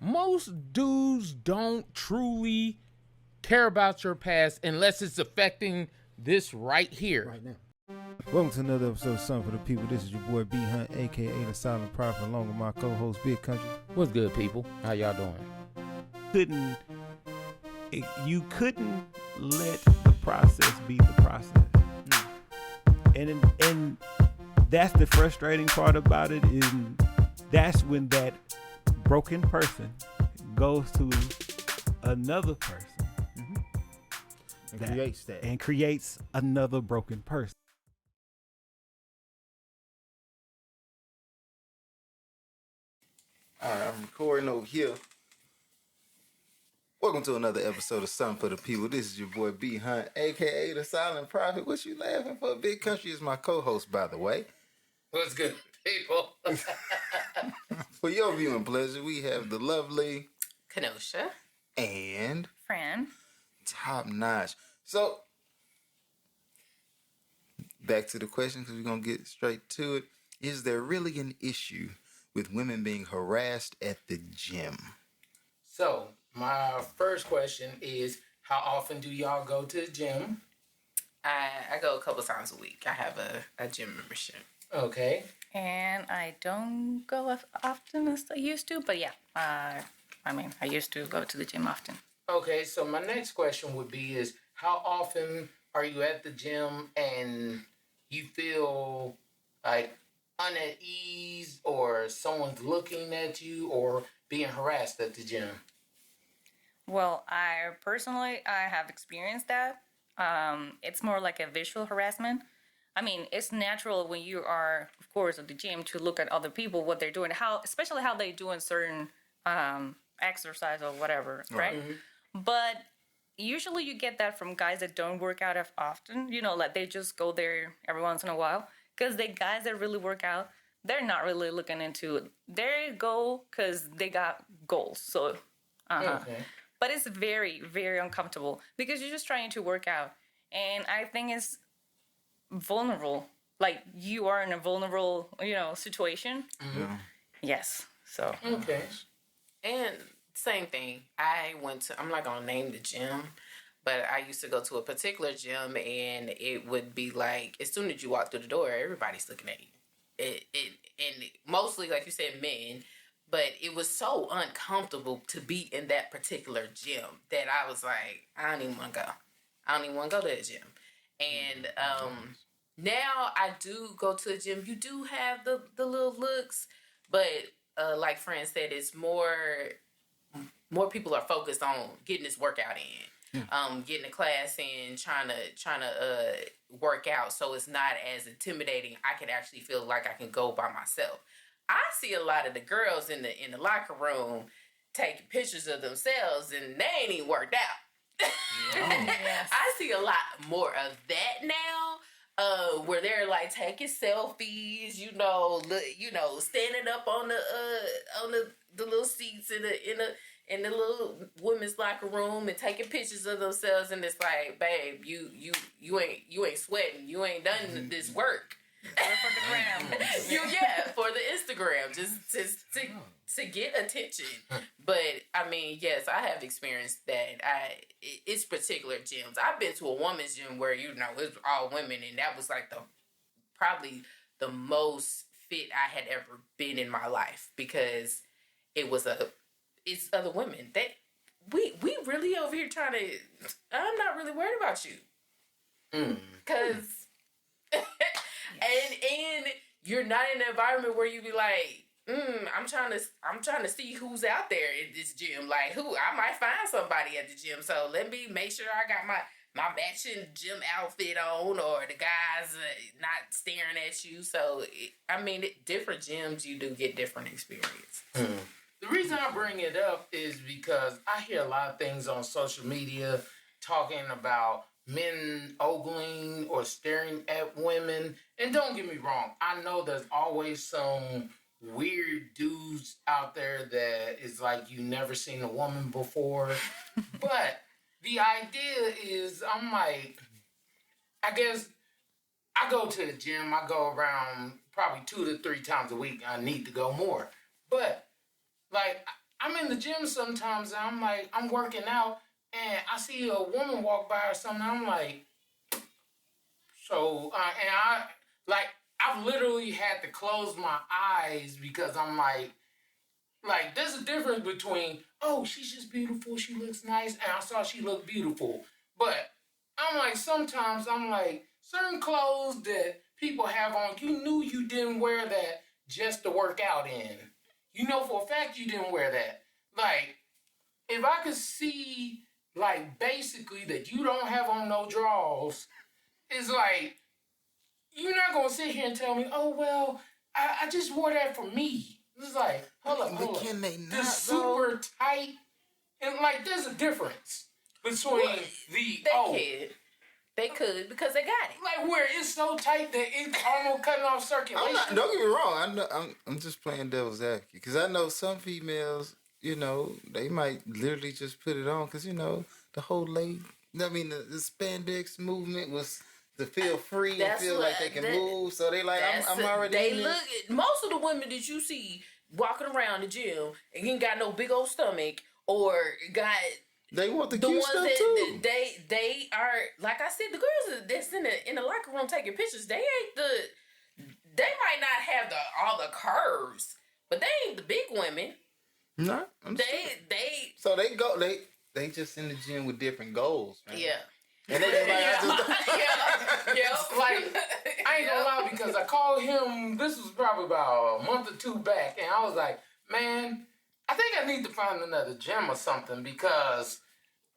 most dudes don't truly care about your past unless it's affecting this right here. Right now. Welcome to another episode of Something for the People. This is your boy B Hunt, aka the Silent Prophet, along with my co-host Big Country. What's good, people? How y'all doing? You couldn't let the process be the process. And that's the frustrating part about it, is that's when that broken person goes to another person And creates another broken person. All right, I'm recording over here. Welcome to another episode of Something for the People. This is your boy B Hunt, aka the Silent Prophet. What you laughing for? Big Country is my co-host, by the way. What's good, people? For your viewing pleasure, we have the lovely Kenosha and Fran. Top Notch. So, back to the question, because we're going to get straight to it. Is there really an issue with women being harassed at the gym? So, my first question is, how often do y'all go to the gym? I go a couple times a week. I have a gym membership. Okay. And I don't go as often as I used to, but yeah, I used to go to the gym often. Okay, so my next question would be is, how often are you at the gym and you feel like unease or someone's looking at you or being harassed at the gym? Well, I have experienced that. It's more like a visual harassment. I mean, it's natural when you are, of course, at the gym to look at other people, what they're doing, especially how they do in certain exercise or whatever, right? Mm-hmm. But usually you get that from guys that don't work out as often. You know, like they just go there every once in a while. Because the guys that really work out, they're not really looking into it. They go because they got goals. So, Okay. But it's very, very uncomfortable because you're just trying to work out. And I think it's vulnerable. Like, you are in a vulnerable, situation. Yeah. Yes. So. Okay. And same thing. I'm not going to name the gym, but I used to go to a particular gym and it would be like, as soon as you walk through the door, everybody's looking at you. And mostly, like you said, men. But it was so uncomfortable to be in that particular gym that I was like, I don't even want to go. I don't even want to go to the gym. And now I do go to the gym. You do have the little looks, but like Fran said, it's more people are focused on getting this workout in, getting a class in, trying to work out. So it's not as intimidating. I can actually feel like I can go by myself. I see a lot of the girls in the locker room taking pictures of themselves, and they ain't even worked out. Yes. I see a lot more of that now, where they're like taking selfies, standing up on the little seats in the little women's locker room and taking pictures of themselves, and it's like, babe, you ain't sweating, you ain't done this work. For the gram. For the Instagram, just to get attention. But I mean, yes, I have experienced that. It's particular gyms. I've been to a woman's gym where it's all women, and that was like probably the most fit I had ever been in my life, because it's other women that we really over here trying to. I'm not really worried about you, because. And you're not in an environment where you be like, I'm trying to see who's out there in this gym. Like, I might find somebody at the gym. So let me make sure I got my matching gym outfit on, or the guys not staring at you. So, different gyms, you do get different experience. The reason I bring it up is because I hear a lot of things on social media talking about men ogling or staring at women. And don't get me wrong, I know there's always some weird dudes out there that is like, you never seen a woman before. But the idea is, I'm like, I guess I go to the gym. I go around probably 2 to 3 times a week. I need to go more. But, like, I'm in the gym sometimes and I'm like, I'm working out and I see a woman walk by or something. I'm like, I've literally had to close my eyes because I'm like, there's a difference between, oh, she's just beautiful, she looks nice, and I saw she looked beautiful. But I'm like, sometimes I'm like, certain clothes that people have on, you knew you didn't wear that just to work out in. You know for a fact you didn't wear that. Like, if I could see, like, basically that you don't have on no drawers, it's like, you're not going to sit here and tell me, oh, well, I just wore that for me. It's like, hold up. Can they not, The super tight, and, like, there's a difference between They could because they got it. like, where it's so tight that it's almost cutting off circulation. Don't get me wrong. I'm just playing devil's advocate because I know some females, they might literally just put it on because the whole the spandex movement was to feel free and feel like they can move. So they like, I'm already. They look. Most of the women that you see walking around the gym and ain't got no big old stomach or got. They want the ones stuff that too. They are, like I said, the girls that's in the locker room taking pictures. They ain't they might not have all the curves, but they ain't the big women. No, So they just in the gym with different goals, man. Yeah. And they just like, Like, I ain't gonna lie because I called him, this was probably about a month or two back, and I was like, man, I think I need to find another gym or something because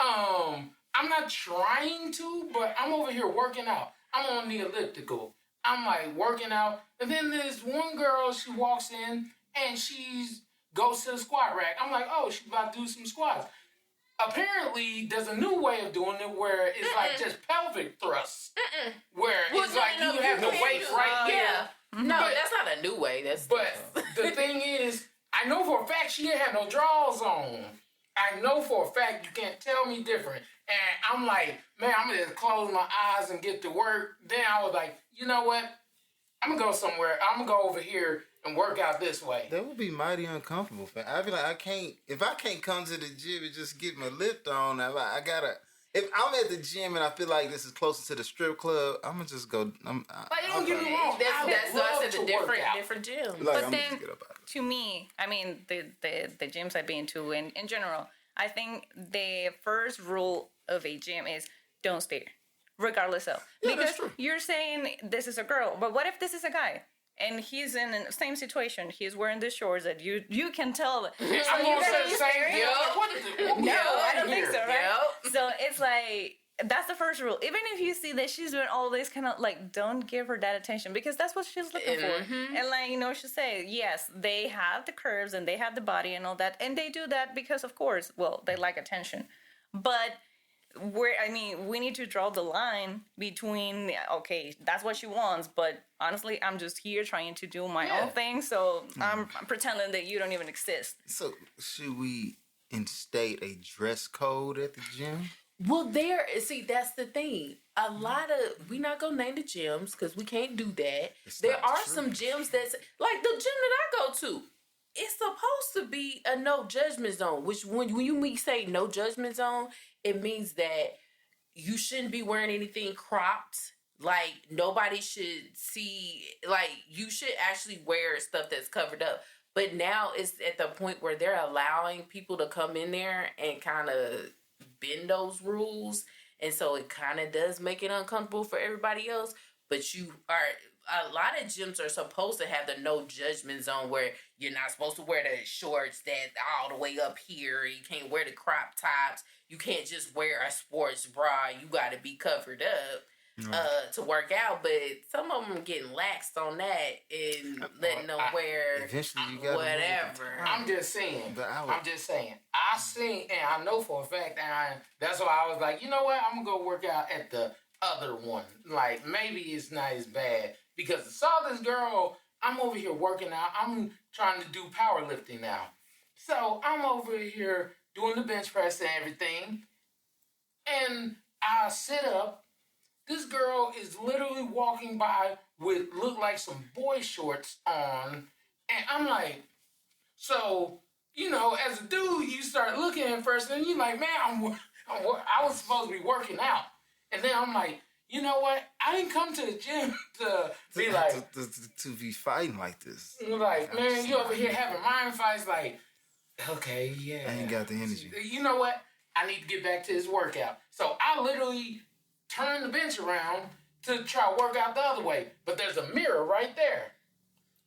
I'm not trying to, but I'm over here working out. I'm on the elliptical. I'm like working out, and then there's one girl, she walks in and she goes to the squat rack. I'm like, oh, she's about to do some squats. Apparently, there's a new way of doing it where it's like just pelvic thrusts. Where it's like you have the weight right here. No, that's not a new way. But the thing is, I know for a fact she didn't have no drawers on. I know for a fact you can't tell me different. And I'm like, man, I'm going to just close my eyes and get to work. Then I was like, you know what? I'm going to go somewhere. I'm going to go over here and work out this way. That would be mighty uncomfortable. I feel like if I can't come to the gym and just get my lift on, I gotta. If I'm at the gym and I feel like this is closer to the strip club, I'm gonna just go. But don't get me wrong. That's why I said the different gym. Like, but then, to me, I mean, the gyms I've been to, in general, I think the first rule of a gym is don't stare, regardless of. Yeah, because that's true. you're saying this is a girl, but what if this is a guy? And he's in the same situation. He's wearing the shorts that you can tell. I'm going to say the same thing. No, I don't think so, right? Yep. So it's like, that's the first rule. Even if you see that she's doing all this kind of, like, don't give her that attention because that's what she's looking for. And, like, she say, yes, they have the curves and they have the body and all that. And they do that because, of course, well, they like attention. But we need to draw the line between, okay, that's what she wants, but honestly, I'm just here trying to do my own thing, so I'm pretending that you don't even exist. So, should we instate a dress code at the gym? Well, that's the thing. A lot of, we're not going to name the gyms because we can't do that. There are some gyms that's, like the gym that I go to, it's supposed to be a no judgment zone, which when you say no judgment zone, it means that you shouldn't be wearing anything cropped. Like, nobody should see, like, you should actually wear stuff that's covered up. But now it's at the point where they're allowing people to come in there and kind of bend those rules. And so it kind of does make it uncomfortable for everybody else. But a lot of gyms are supposed to have the no judgment zone where you're not supposed to wear the shorts that all the way up here. You can't wear the crop tops. You can't just wear a sports bra. You got to be covered up to work out. But some of them getting laxed on that and letting them wear eventually you gotta whatever. I'm just saying. I seen, and I know for a fact, and that's why I was like, you know what? I'm going to go work out at the other one. Like, maybe it's not as bad. Because I saw this girl, I'm over here working out. I'm trying to do powerlifting now. So I'm over here doing the bench press and everything. And I sit up. This girl is literally walking by with look like some boy shorts on. And I'm like, so you know, as a dude, you start looking at first, and you're like, man, I was supposed to be working out, and then I'm like, you know what? I didn't come to the gym to be like to be fighting like this. Like, man, you over here having mind fights. Like, okay, yeah, I ain't got the energy. You know what? I need to get back to this workout. So I literally turn the bench around to try to work out the other way, but there's a mirror right there.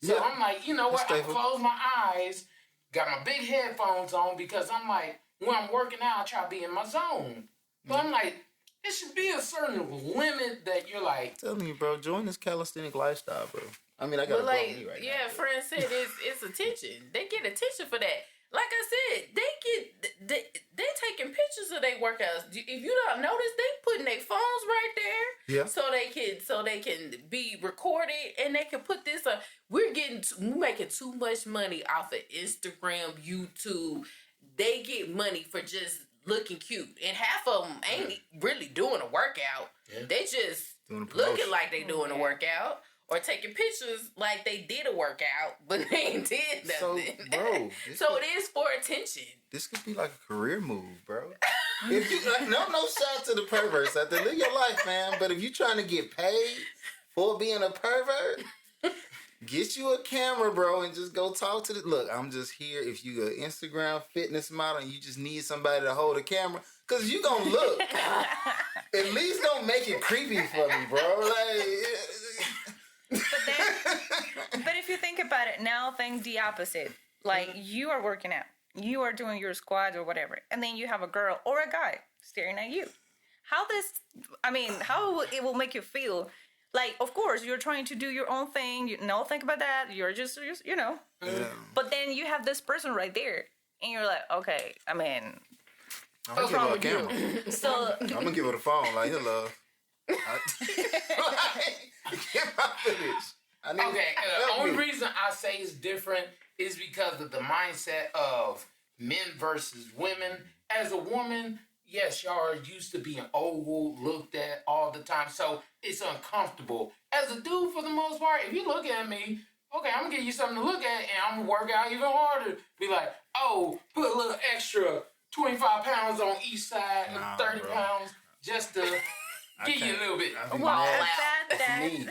So Yeah. I'm like, you know what? I close my eyes, got my big headphones on because I'm like, when I'm working out, I try to be in my zone. But I'm like, it should be a certain limit that you're like. I'm telling you, bro, join this calisthenic lifestyle, bro. I mean, I got like, me right yeah, now. friend said it's attention. They get attention for that. Like I said, they taking pictures of their workouts. If you don't notice, they putting their phones right there, Yeah. so they can be recorded and they can put this up. We're making too much money off of Instagram, YouTube. They get money for just looking cute, and half of them ain't really doing a workout. Yeah. They just Doing a looking promotion. like they doing a workout. Or taking pictures like they did a workout, but they ain't did So, nothing. bro, So it is for attention. this could be like a career move, bro. If you like, no shot to the perverts out there. Live your life, man. But if you trying to get paid for being a pervert, get you a camera, bro, and just go talk to the. Look, I'm just here. If you an Instagram fitness model and you just need somebody to hold a camera, cause you gonna look. At least don't make it creepy for me, bro. Like. But if you think about it, now think the opposite. Like, you are working out. You are doing your squats or whatever. And then you have a girl or a guy staring at you. How it will make you feel. Like, of course, you're trying to do your own thing. Think about that. You're just you know. Yeah. But then you have this person right there. And you're like, okay, I mean. I'm gonna give her a camera. So, I'm gonna give her the phone. Like, here, love. Get my footage. I need Okay, the help only me. reason I say it's different is because of the mindset of men versus women. As a woman, yes, y'all are used to being ogled, looked at all the time, so it's uncomfortable. As a dude, for the most part, if you look at me, okay, I'm gonna give you something to look at, and I'm gonna work out even harder. Be like, oh, put a little extra 25 pounds on each side, Nah, 30 bro. pounds, just to give you a little bit.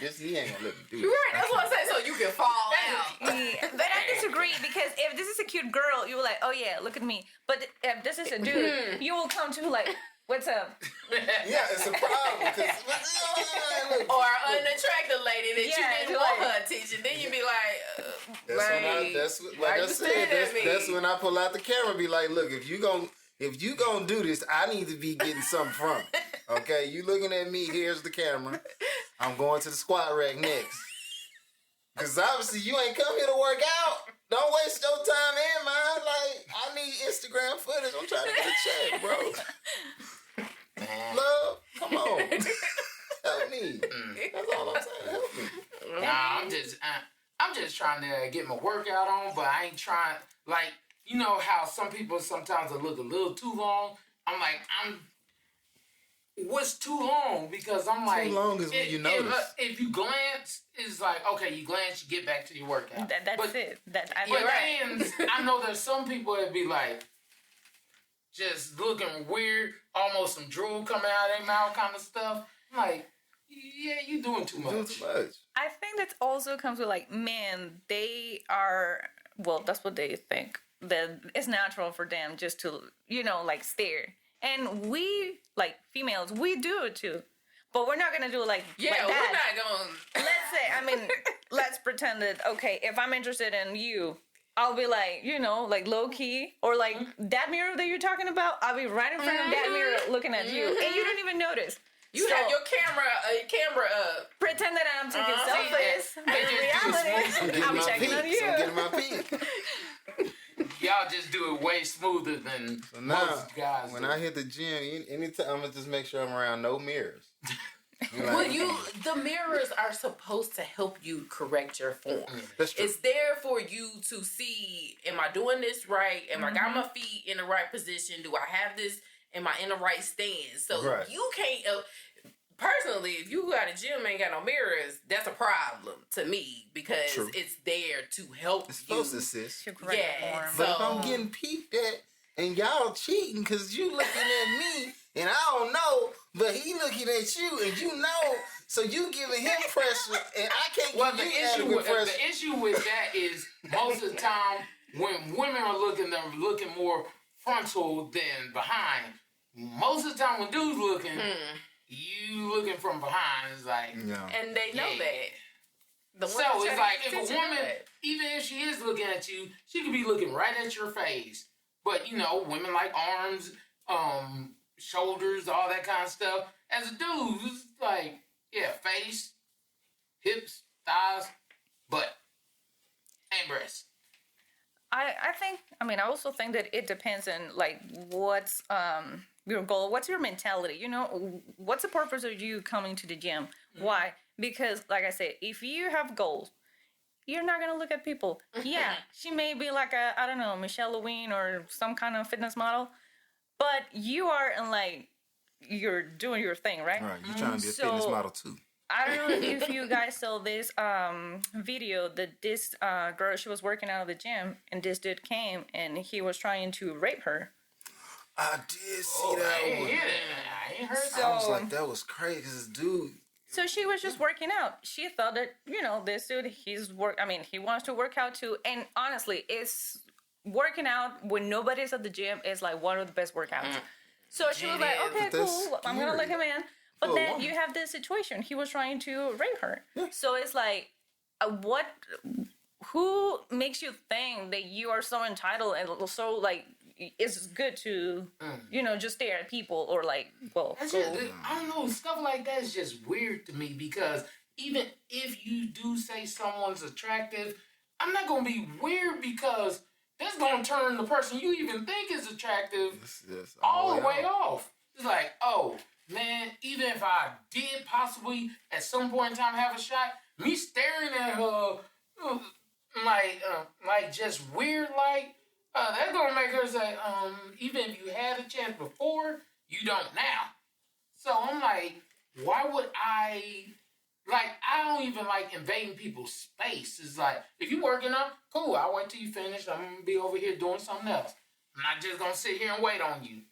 This he ain't gonna let me do You're it. right. That's what I say. So you can fall out. yeah, but I disagree because if this is a cute girl, you're like, oh yeah, look at me. But if this is a dude, you will come to like, what's up? Yeah, it's a problem. Or an unattractive lady that you Yeah, didn't you're want like- her attention. Then you be like, Like I said, that's when I pull out the camera. Be like, look, if you gonna do this, I need to be getting something from it. Okay, you looking at me? Here's the camera. I'm going to the squat rack next. Cause obviously you ain't come here to work out. Don't waste your time and mine. Like, I need Instagram footage. I'm trying to get a check, bro. Man. Love, come on. Help me. That's all I'm saying. Help me. Nah, I'm just trying to get my workout on, but I ain't trying, like, you know how some people sometimes will look a little too long. I'm like, what's too long? Because I'm like, Too long is when you notice. If you glance, it's like, okay, you glance, you get back to your workout. That's it. But Right. then I know there's some people that be like, just looking weird, almost some drool coming out of their mouth kind of stuff. I'm like, yeah, you doing too much. Doing too much. I think that also comes with like men. They are that's what they think. That it's natural for them just to like stare. And we like females, we do it too. But we're not gonna do it like yeah, like we're that. not going. Let's say, let's pretend that okay, if I'm interested in you, I'll be like, like low key, or like that mirror that you're talking about. I'll be right in front of that mirror looking at you, and you don't even notice. You have your camera up. Pretend that I'm taking selfies, but in reality, I'm checking on you. I'm getting my peak. Y'all just do it way smoother than So now, most guys. when do. I hit the gym, anytime I'm gonna just make sure I'm around no mirrors. Well, the mirrors are supposed to help you correct your form. That's true. It's there for you to see, am I doing this right? Am I got my feet in the right position? Do I have this? Am I in the right stance? So Right. you can't, personally, if you got a gym and ain't got no mirrors, that's a problem to me because True. it's there to help It's you. supposed to assist. To correct Yeah, form. But if So- I'm getting peeped at and y'all cheating because you looking at me and I don't know, but he looking at you and you know, so you giving him pressure and I can't Well, give the you issue adequate with pressure. the issue with that is most of the time when women are looking, they're looking more frontal than behind. Most of the time when dudes looking, you looking from behind. It's like, Yeah. And they know Yeah. that. The so ones it's that like pay if a attention know woman, that. even if she is looking at you, she could be looking right at your face. But you know, women like arms, shoulders, all that kind of stuff. As a dude, it's like, yeah, face, hips, thighs, butt, and breasts. I also think that it depends on like what's your goal, what's your mentality, you know, what's the purpose of you coming to the gym? Why? Because like I said, if you have goals, you're not gonna look at people. Yeah, she may be like a, I don't know, Michelle Lewin or some kind of fitness model, but you are in like, you're doing your thing, right? All right, you trying to be a So- fitness model too. I don't know if you guys saw this video that this girl, she was working out of the gym and this dude came and he was trying to rape her. I did see I that ain't one. hear that. I ain't heard that. I was like, that was crazy because this dude. So she was just working out. She thought that, you know, this dude, he wants to work out too. And honestly, it's working out when nobody's at the gym is like one of the best workouts. So she was like, It is, okay, but that's cool. I'm going to let him in. But For a then woman. you have this situation. He was trying to rape her. Yeah. So it's like, who makes you think that you are so entitled and so like, it's good to, you know, just stare at people or like, well, That's go. just, I don't know, stuff like that is just weird to me because even if you do say someone's attractive, I'm not going to be weird because that's going to turn the person you even think is attractive Yes, all the way off. It's like, oh, man, even if I did possibly at some point in time have a shot, me staring at her like just weird, like, that's gonna make her say, even if you had a chance before, you don't now. So I'm like, why would I don't even like invading people's space. It's like, if you working out, cool, I'll wait till you finish. I'm gonna be over here doing something else. I'm not just gonna sit here and wait on you.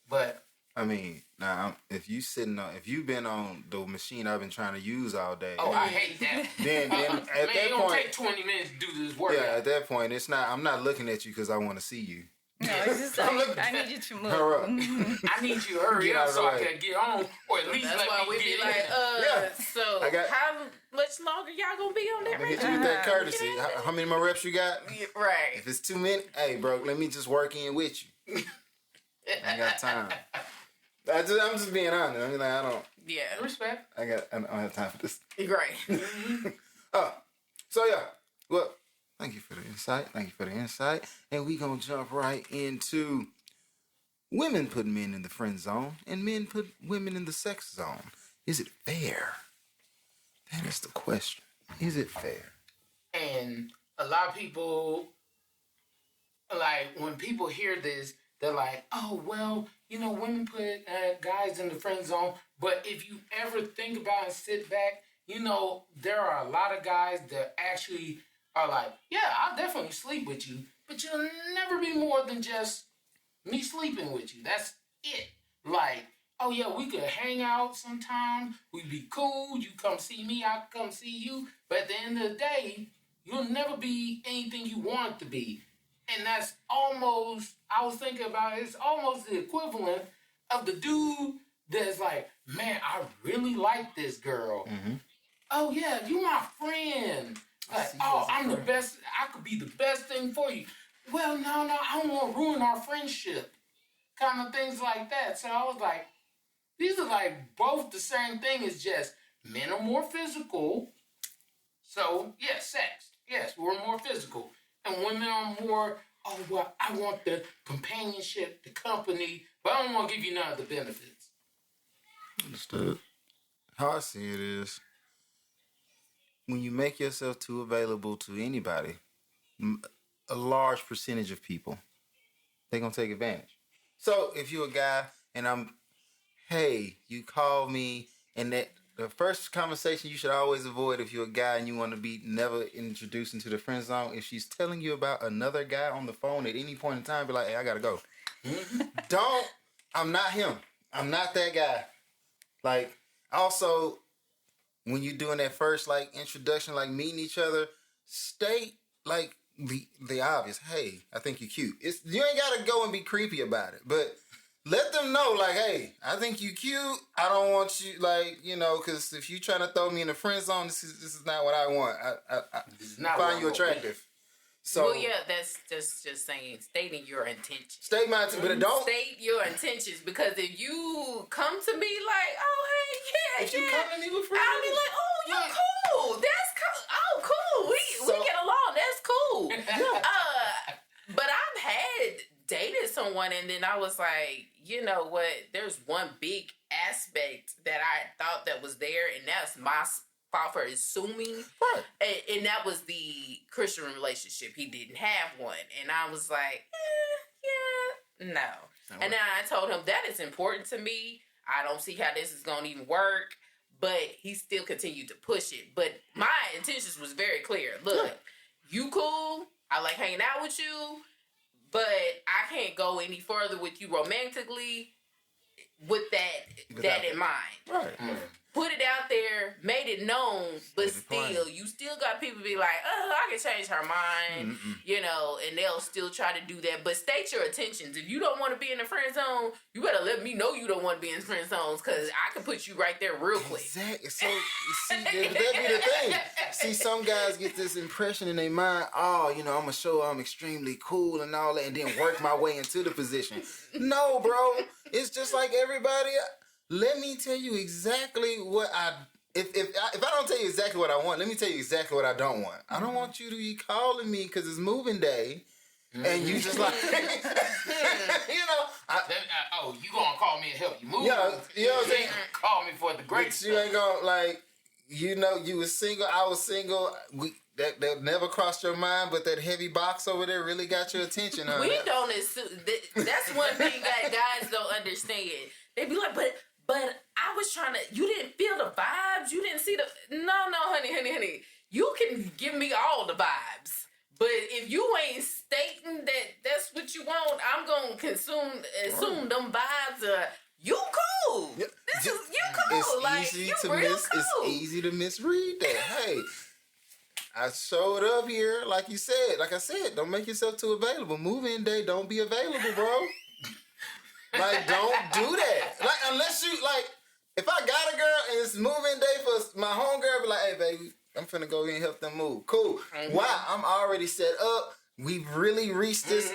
But I mean, now if you've been on the machine I've been trying to use all day. I hate that. Then Man, at that it don't point, take 20 minutes to do this workout. yeah, at that point, it's not. I'm not looking at you because I want to see you. No, it's just like, I need you to move. Hurry up. I need you to hurry Get up out of so the I way. can get on, or at least That's let why me we be get like, in. Yeah. so I got- how much longer y'all gonna be on that Let me hit range? you with that courtesy. How many more reps you got? Yeah, right. If it's 2 minutes, hey, bro, let me just work in with you. I got time. I'm just being honest. I mean, like, Yeah, Respect. I don't have time for this. right. So yeah, well, thank you for the insight. And we gonna jump right into women put men in the friend zone and men put women in the sex zone. Is it fair? That is the question. Is it fair? And a lot of people, like, when people hear this, they're like, oh, well, you know, women put guys in the friend zone. But if you ever think about and sit back, you know, there are a lot of guys that actually are like, yeah, I'll definitely sleep with you. But you'll never be more than just me sleeping with you. That's it. Like, oh, yeah, we could hang out sometime. We'd be cool. You come see me, I come see you. But at the end of the day, you'll never be anything you want it to be. And that's almost, I was thinking about it, it's almost the equivalent of the dude that's like, man, I really like this girl. Mm-hmm. Oh, yeah, you my friend. Like, see you oh, as a I'm the friend. best, I could be the best thing for you. Well, no, I don't want to ruin our friendship. Kind of things like that. So I was like, these are like both the same thing, it's just men are more physical. So, yes, sex. Yes, we're more physical. And women are more, oh, well, I want the companionship, the company, but I don't want to give you none of the benefits. Understood. How I see it is, when you make yourself too available to anybody, a large percentage of people, they're going to take advantage. So if you're a guy and hey, you call me And that the first conversation you should always avoid if you're a guy and you want to be never introduced into the friend zone. If she's telling you about another guy on the phone at any point in time, be like, hey, I gotta go. I'm not him. I'm not that guy. Like, also, when you're doing that first, like, introduction, like, meeting each other, state, like, the obvious. Hey, I think you're cute. You ain't gotta go and be creepy about it, but let them know, like, hey, I think you cute. I don't want you, like, you know, because if you trying to throw me in the friend zone, this is not what I want. I find you attractive. So, well, yeah, that's just saying, stating your intentions. State my but don't state your intentions, because if you come to me like, oh hey, if you come to me with friends, I'll be like, oh, you're cool. That's cool. Oh, cool. We get along. That's cool. But I've had dated someone, and then I was like, you know what? There's one big aspect that I thought that was there, and that's my fault for assuming. Right. And that was the Christian relationship. He didn't have one. And I was like, no. And then I told him that is important to me. I don't see how this is going to even work. But he still continued to push it. But my intentions was very clear. Look, you cool. I like hanging out with you. But I can't go any further with you romantically with that in mind. Right. Put it out there, made it known, but still, you still got people be like, oh, I can change her mind, you know, and they'll still try to do that. But state your intentions. If you don't want to be in the friend zone, you better let me know you don't want to be in friend zones, because I can put you right there real quick. Exactly. So, see, that be the thing. See, some guys get this impression in their mind, oh, you know, I'm going to show I'm extremely cool and all that, and then work my way into the position. No, bro. It's just like everybody. Let me tell you exactly what if I don't tell you exactly what I want, let me tell you exactly what I don't want. I don't want you to be calling me because it's moving day, and you just like, you know. You gonna call me and help you move? Yeah, you know what I'm saying. Call me for the great stuff. You ain't gonna, like, you know, you was single, I was single. That never crossed your mind, but that heavy box over there really got your attention. Huh? We don't assume. That's one thing that guys don't understand. They be like, but I was trying to, you didn't feel the vibes. You didn't see no, honey. You can give me all the vibes. But if you ain't stating that that's what you want, I'm going to assume them vibes are, you cool. Yeah. You cool. It's like, easy you to real cool. It's easy to misread that. Hey, I showed up here, like I said, don't make yourself too available. Move-in day, don't be available, bro. Like, don't do that. Like, unless you, like, if I got a girl and it's moving day for my homegirl, be like, hey, baby, I'm finna go in and help them move. Cool. Wow, I'm already set up. We've really reached this.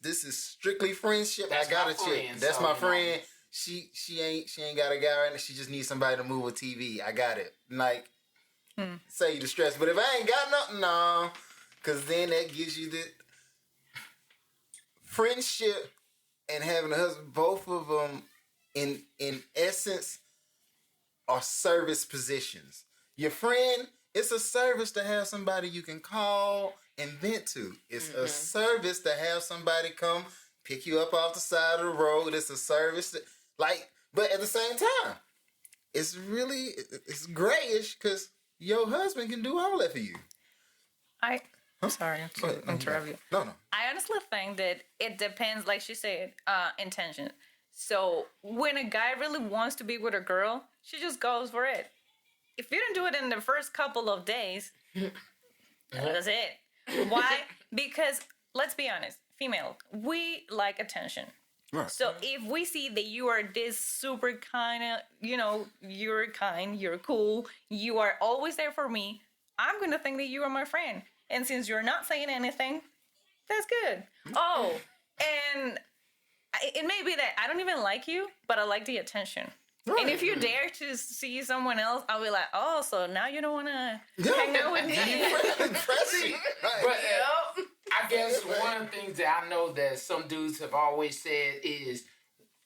This is strictly friendship. I got a chick. That's my friend. She ain't got a guy right now. She just needs somebody to move a TV. I got it. Like, say you the stress. But if I ain't got nothing, no. Because then that gives you the friendship and having a husband, both of them, in essence, are service positions. Your friend, it's a service to have somebody you can call and vent to. It's a service to have somebody come pick you up off the side of the road. It's a service that, like, but at the same time, it's grayish because your husband can do all that for you. I'm sorry to interrupt you. No. I honestly think that it depends, like she said, intention. So when a guy really wants to be with a girl, she just goes for it. If you don't do it in the first couple of days, that's it. Why? Because, let's be honest, female, we like attention. Right. So if we see that you are this super kind of, you're kind, you're cool, you are always there for me, I'm going to think that you are my friend. And since you're not saying anything, that's good. Oh, and it may be that I don't even like you, but I like the attention. Right. And if you dare to see someone else, I'll be like, oh, so now you don't want to hang out with me. But I guess one of the things that I know that some dudes have always said is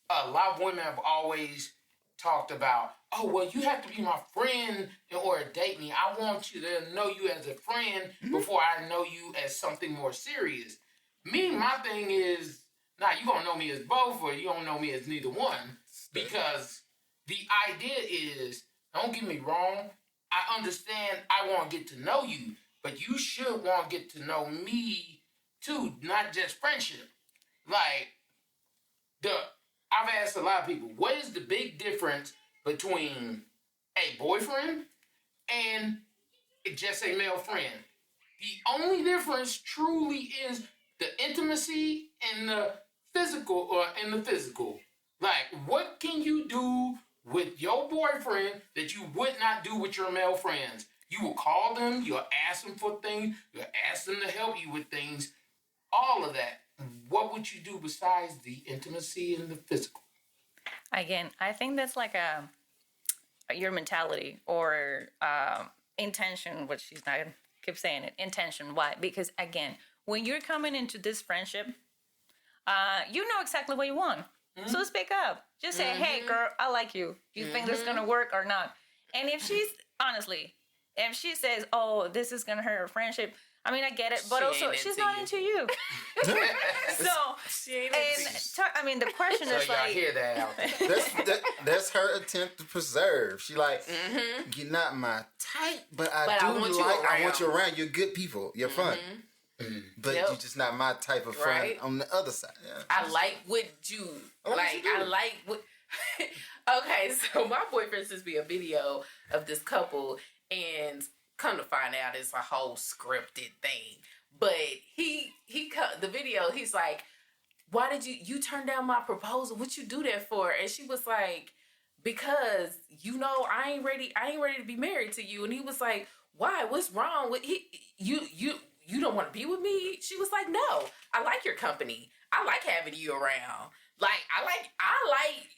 a lot of women have always talked about, oh, well, you have to be my friend in order to date me. I want you to know you as a friend before I know you as something more serious. Me, my thing is, you going to know me as both or you don't know me as neither one. Because the idea is, don't get me wrong, I understand I want to get to know you, but you should want to get to know me too, not just friendship. Like, I've asked a lot of people, what is the big difference between a boyfriend and just a male friend? The only difference truly is the intimacy and the physical, Like, what can you do with your boyfriend that you would not do with your male friends? You will call them, you'll ask them for things, you'll ask them to help you with things, all of that. What would you do besides the intimacy and the physical? Again, I think that's like your mentality or intention, which she's not keep saying it. Intention. Why? Because again, when you're coming into this friendship, you know exactly what you want. Mm-hmm. So speak up. Just say, hey, girl, I like you. You think this is going to work or not? And if if she says, oh, this is going to hurt our friendship, I mean, I get it, but also she's not into you. So, she ain't into the question is y'all like, hear that out there. That's her attempt to preserve. She like, you're not my type, but I want you around. You're good people. You're fun. But you're just not my type of fun on the other side. Yeah. I like what you like. I like what. Okay, so my boyfriend sends me a video of this couple, and come to find out, it's a whole scripted thing. But the video, he's like, "Why did you turn down my proposal? What you do that for?" And she was like, "Because I ain't ready to be married to you." And he was like, "Why? What's wrong with you don't want to be with me?" She was like, "No, I like your company. I like having you around. Like, I like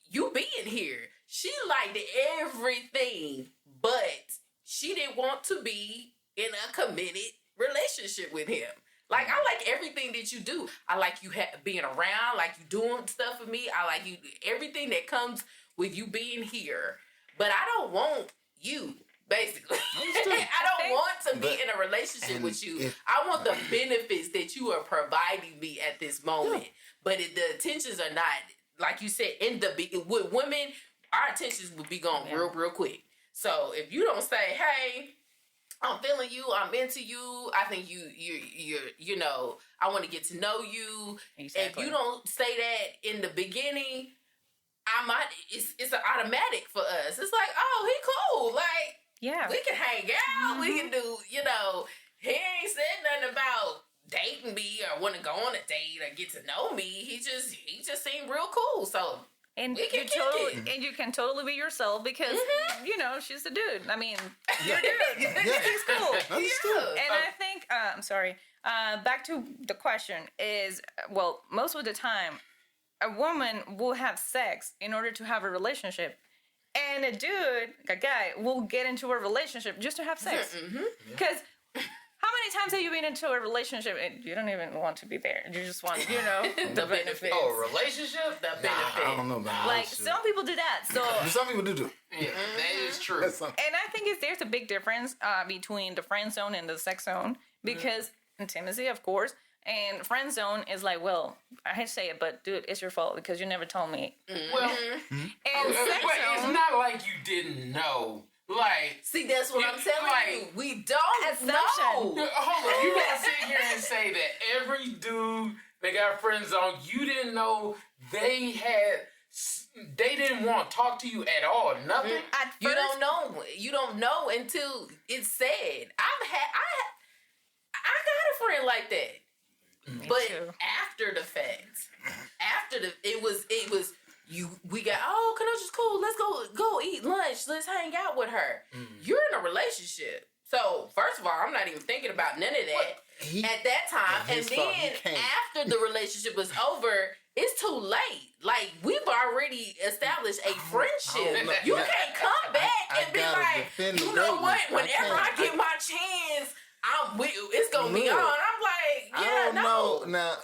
you being here." She liked everything, but she didn't want to be in a committed relationship with him. Like, I like everything that you do. I like you being around, like you doing stuff with me. I like you, everything that comes with you being here. But I don't want you. Basically, I don't want to be in a relationship with you. I want the benefits that you are providing me at this moment. But the attentions are not, like you said, with women, our attentions would be gone real quick. So if you don't say, hey, I'm feeling you, I'm into you, I think you're I want to get to know you. Exactly. If you don't say that in the beginning, it's an automatic for us. It's like, oh, he cool. Like, yeah, we can hang out. We can do, he ain't said nothing about dating me or want to go on a date or get to know me. He just seemed real cool. So and you can totally be yourself because she's a dude. I mean, you're a dude. He's cool. And I think I'm sorry. Back to the question is, well, most of the time, a woman will have sex in order to have a relationship. And a dude, a guy, will get into a relationship just to have sex. Because how many times have you been into a relationship and you don't even want to be there? You just want, the benefits. Oh, relationship? The benefit. I don't know about like, some people do that. So some people do. Yeah, that is true. And I think there's a big difference between the friend zone and the sex zone. Because intimacy, of course. And friend zone is like, well, I hate to say it, but dude, it's your fault because you never told me. Well, and sex zone, it's not like you didn't know. Like, see, that's what I'm telling you. We don't know. Hold on, you gotta sit here and say that every dude that got friend zone, you didn't know they didn't want to talk to you at all. Nothing. You don't know. You don't know until it's said. I got a friend like that. But after the fact, we got, oh, Kanocha's cool. Let's go eat lunch. Let's hang out with her. You're in a relationship. So, first of all, I'm not even thinking about none of that at that time. And then after the relationship was over, it's too late. Like, we've already established a friendship. You can't come back and be like, you know what? Whenever I get my chance, it's gonna be on. I'm like, no. Now,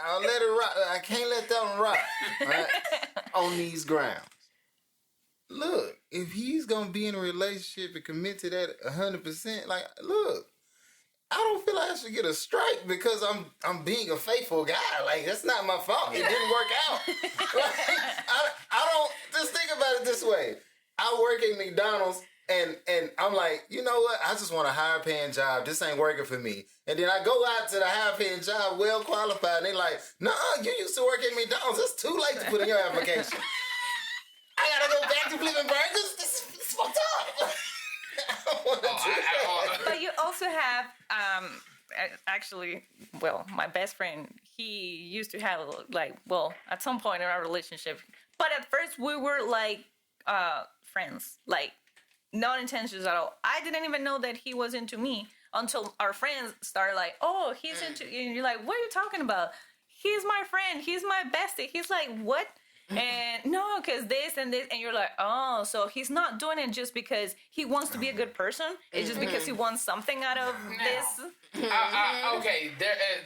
I'll let it rock. I can't let that one rock. Right? On these grounds. Look, if he's gonna be in a relationship and commit to that 100%, like, look, I don't feel like I should get a strike because I'm being a faithful guy. Like, that's not my fault. It didn't work out. Like, I don't. way. I work at McDonald's and I'm like, you know what? I just want a higher paying job. This ain't working for me. And then I go out to the higher paying job, well qualified, and they like, nah, you used to work at McDonald's. It's too late to put in your application. I gotta go back to flipping burgers. This is fucked up. I don't want to do that. But you also have, actually, well, my best friend, he used to have, like, well, at some point in our relationship, but at first we were like friends, like, not intentions at all. I didn't even know that he was into me until our friends started like, oh, he's into you. And you're like, what are you talking about? He's my friend. He's my bestie. He's like, what? And no, because this and this. And you're like, oh, so he's not doing it just because he wants to be a good person. It's just because he wants something out of this. Okay,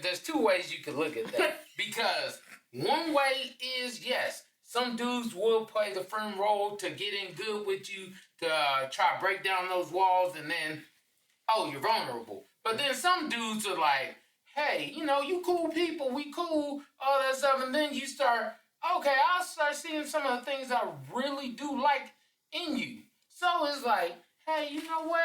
there's two ways you could look at that. Because one way is, yes, some dudes will play the friend role to get in good with you, to try to break down those walls, and then, oh, you're vulnerable. But then some dudes are like, hey, you know, you cool people, we cool, all that stuff, and then you start, okay, I'll start seeing some of the things I really do like in you. So it's like, hey, you know what?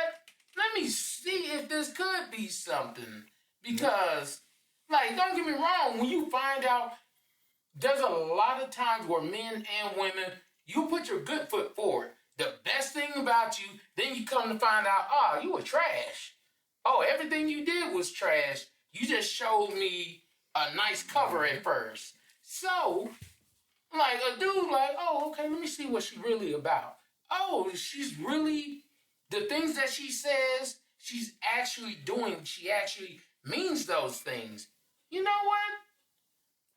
Let me see if this could be something. Because, like, don't get me wrong, when you find out, there's a lot of times where men and women, you put your good foot forward. The best thing about you, then you come to find out, oh, you were trash. Oh, everything you did was trash. You just showed me a nice cover at first. So, like, a dude like, oh, okay, let me see what she's really about. Oh, she's really, the things that she says, she's actually doing. She actually means those things. You know what?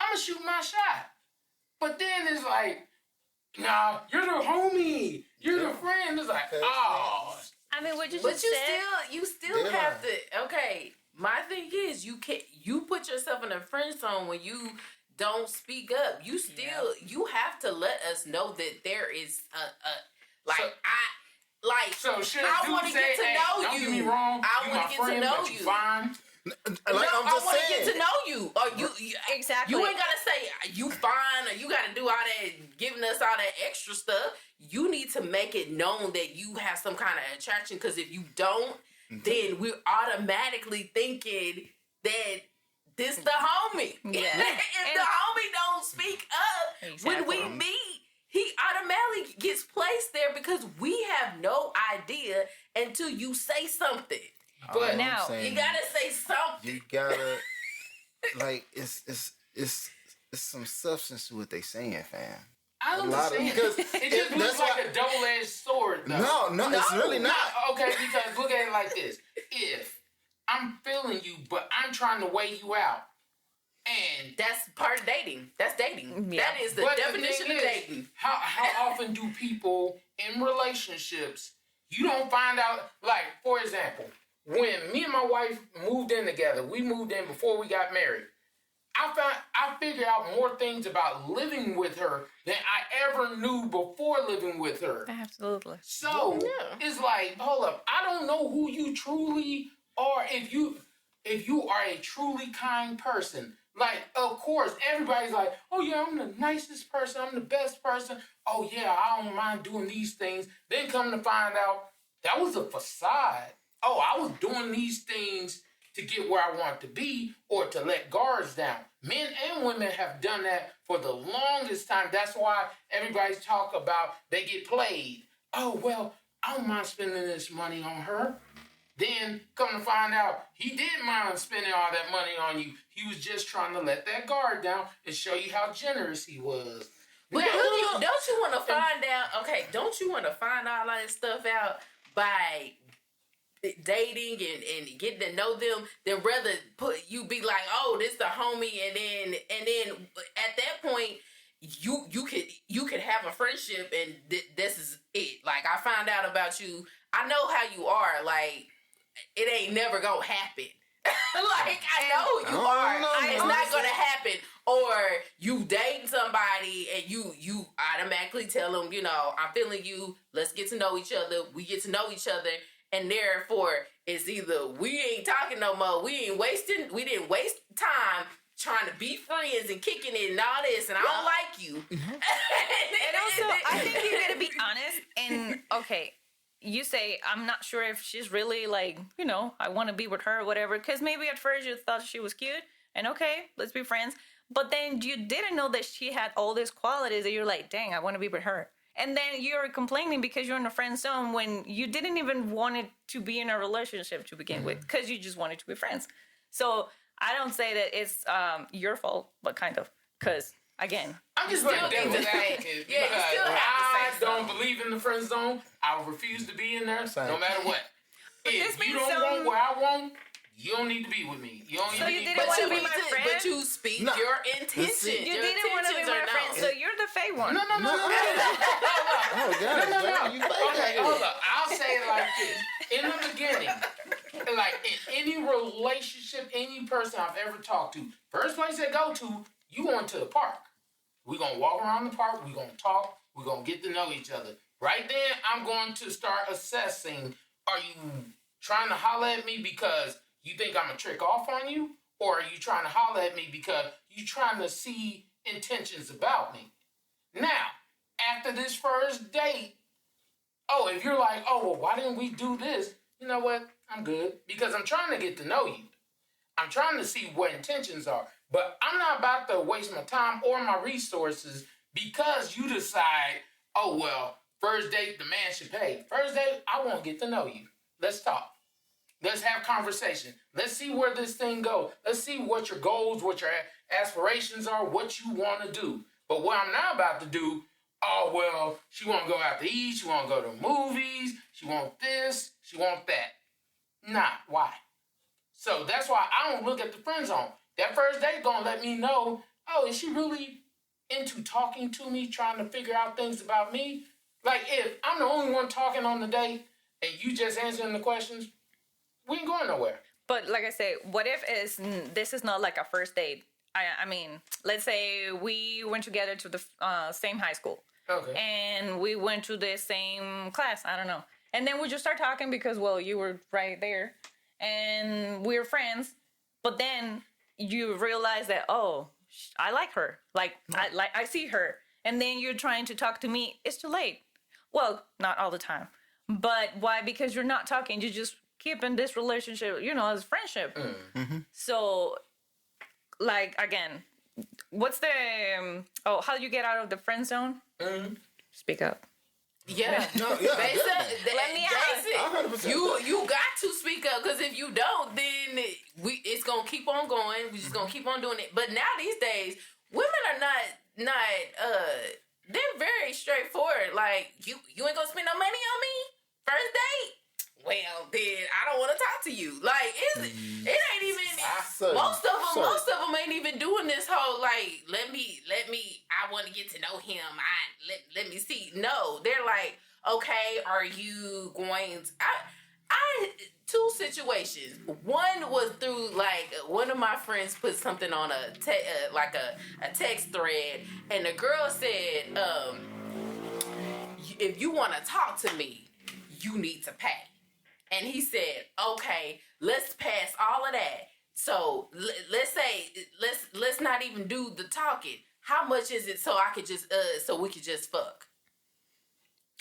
I'm going to shoot my shot. But then it's like, nah, you're the homie. You're the friend. It's like, oh. I mean, what you But just you said. still have to. Okay, my thing is, you put yourself in a friend zone when you don't speak up. You still you have to let us know that there is a like So, I want to get to know don't you. Get me wrong. I want to get to know you. Fine. Like, no, I'm I just want to saying. get to know you. Or you Exactly. You ain't gotta say you fine or you gotta do all that, giving us all that extra stuff. You need to make it known that you have some kind of attraction. Because if you don't, then we're automatically thinking that this the homie. Yeah. If the homie don't speak up when we meet, he automatically gets placed there because we have no idea until you say something. But now you gotta say something. You gotta, like, it's some substance to what they saying, fam. I understand. Because it just looks like a double-edged sword, though. No, it's really not. Okay, because look at it like this. If I'm feeling you, but I'm trying to weigh you out, and That's part of dating. That's dating. Yeah. That is the but definition thing of is, dating. How often do people in relationships, you don't find out, like, for example, when me and my wife moved in together, we moved in before we got married. I figured out more things about living with her than I ever knew before living with her. Absolutely. So it's like, hold up, I don't know who you truly are. If you are a truly kind person, like, of course, everybody's like, oh yeah, I'm the nicest person, I'm the best person. Oh yeah, I don't mind doing these things. Then come to find out that was a facade. Oh, I was doing these things to get where I want to be or to let guards down. Men and women have done that for the longest time. That's why everybody's talk about they get played. Oh, well, I don't mind spending this money on her. Then come to find out he didn't mind spending all that money on you. He was just trying to let that guard down and show you how generous he was. But don't you want to find out? Okay, don't you want to find all that stuff out by dating and getting to know them, then rather you be like, oh, this the homie, and then at that point you could have a friendship and this is it. Like, I found out about you, I know how you are, like, it ain't never gonna happen. Like, I know who you are. It's not gonna happen. Or you dating somebody and you automatically tell them, you know, I'm feeling you, let's get to know each other, we get to know each other. And therefore, it's either we ain't talking no more, we didn't waste time trying to be friends and kicking it and all this, and I don't like you. And also, I think you gotta be honest okay, you say, I'm not sure if she's really like, I want to be with her or whatever. Because maybe at first you thought she was cute and okay, let's be friends. But then you didn't know that she had all these qualities that you're like, dang, I want to be with her. And then you're complaining because you're in a friend zone when you didn't even want it to be in a relationship to begin with, because you just wanted to be friends. So I don't say that it's your fault, but kind of, because again, I'm just playing devil's advocate because I don't believe in the friend zone. I refuse to be in there, no matter what. If you don't want what I want, you don't need to be with me. You don't need so to you be didn't want to be my friend? But you speak your intentions. You didn't want to be my friend, so you're the fake one. No. Oh, God. No. You fake Okay, out hold up. I'll say it like this. In the beginning, like in any relationship, any person I've ever talked to, first place they go to, you going to the park. We're going to walk around the park. We're going to talk. We're going to get to know each other. Right then, I'm going to start assessing, are you trying to holler at me because you think I'm a trick off on you? Or are you trying to holler at me because you're trying to see intentions about me? Now, after this first date, if you're like, well, why didn't we do this? You know what? I'm good. Because I'm trying to get to know you. I'm trying to see what intentions are. But I'm not about to waste my time or my resources because you decide, first date, the man should pay. First date, I want to get to know you. Let's talk. Let's have conversation. Let's see where this thing goes. Let's see what your goals, what your aspirations are, what you want to do. But what I'm not about to do, she want to go out to eat, she want to go to movies, she want this, she want that. Nah, why? So that's why I don't look at the friend zone. That first date gonna let me know, is she really into talking to me, trying to figure out things about me? Like, if I'm the only one talking on the date and you just answering the questions, we ain't going nowhere. But like I say, what if this is not like a first date? I mean, let's say we went together to the same high school. Okay. And we went to the same class. I don't know. And then we just start talking because, you were right there. And we were friends. But then you realize that, I like her. I see her. And then you're trying to talk to me. It's too late. Well, not all the time. But why? Because you're not talking. You're just keeping this relationship, as friendship. Mm-hmm. So, again, what's the... how do you get out of the friend zone? Mm-hmm. Speak up. Yeah. No, yeah. Let me ask it. You got to speak up, because if you don't, then it's going to keep on going. We're just going to keep on doing it. But now these days, women are not they're very straightforward. Like, you ain't going to spend no money on me? First date? Well, then I don't want to talk to you. Like, it ain't even... Most of them ain't even doing this whole, like, let me, I want to get to know him. Let me see. No, they're like, okay, are you going to... two situations. One was through, like, one of my friends put something on a text thread, and the girl said, if you want to talk to me, you need to pay. And he said, okay, let's pass all of that. So let's say, let's not even do the talking. How much is it so I could just, so we could just fuck?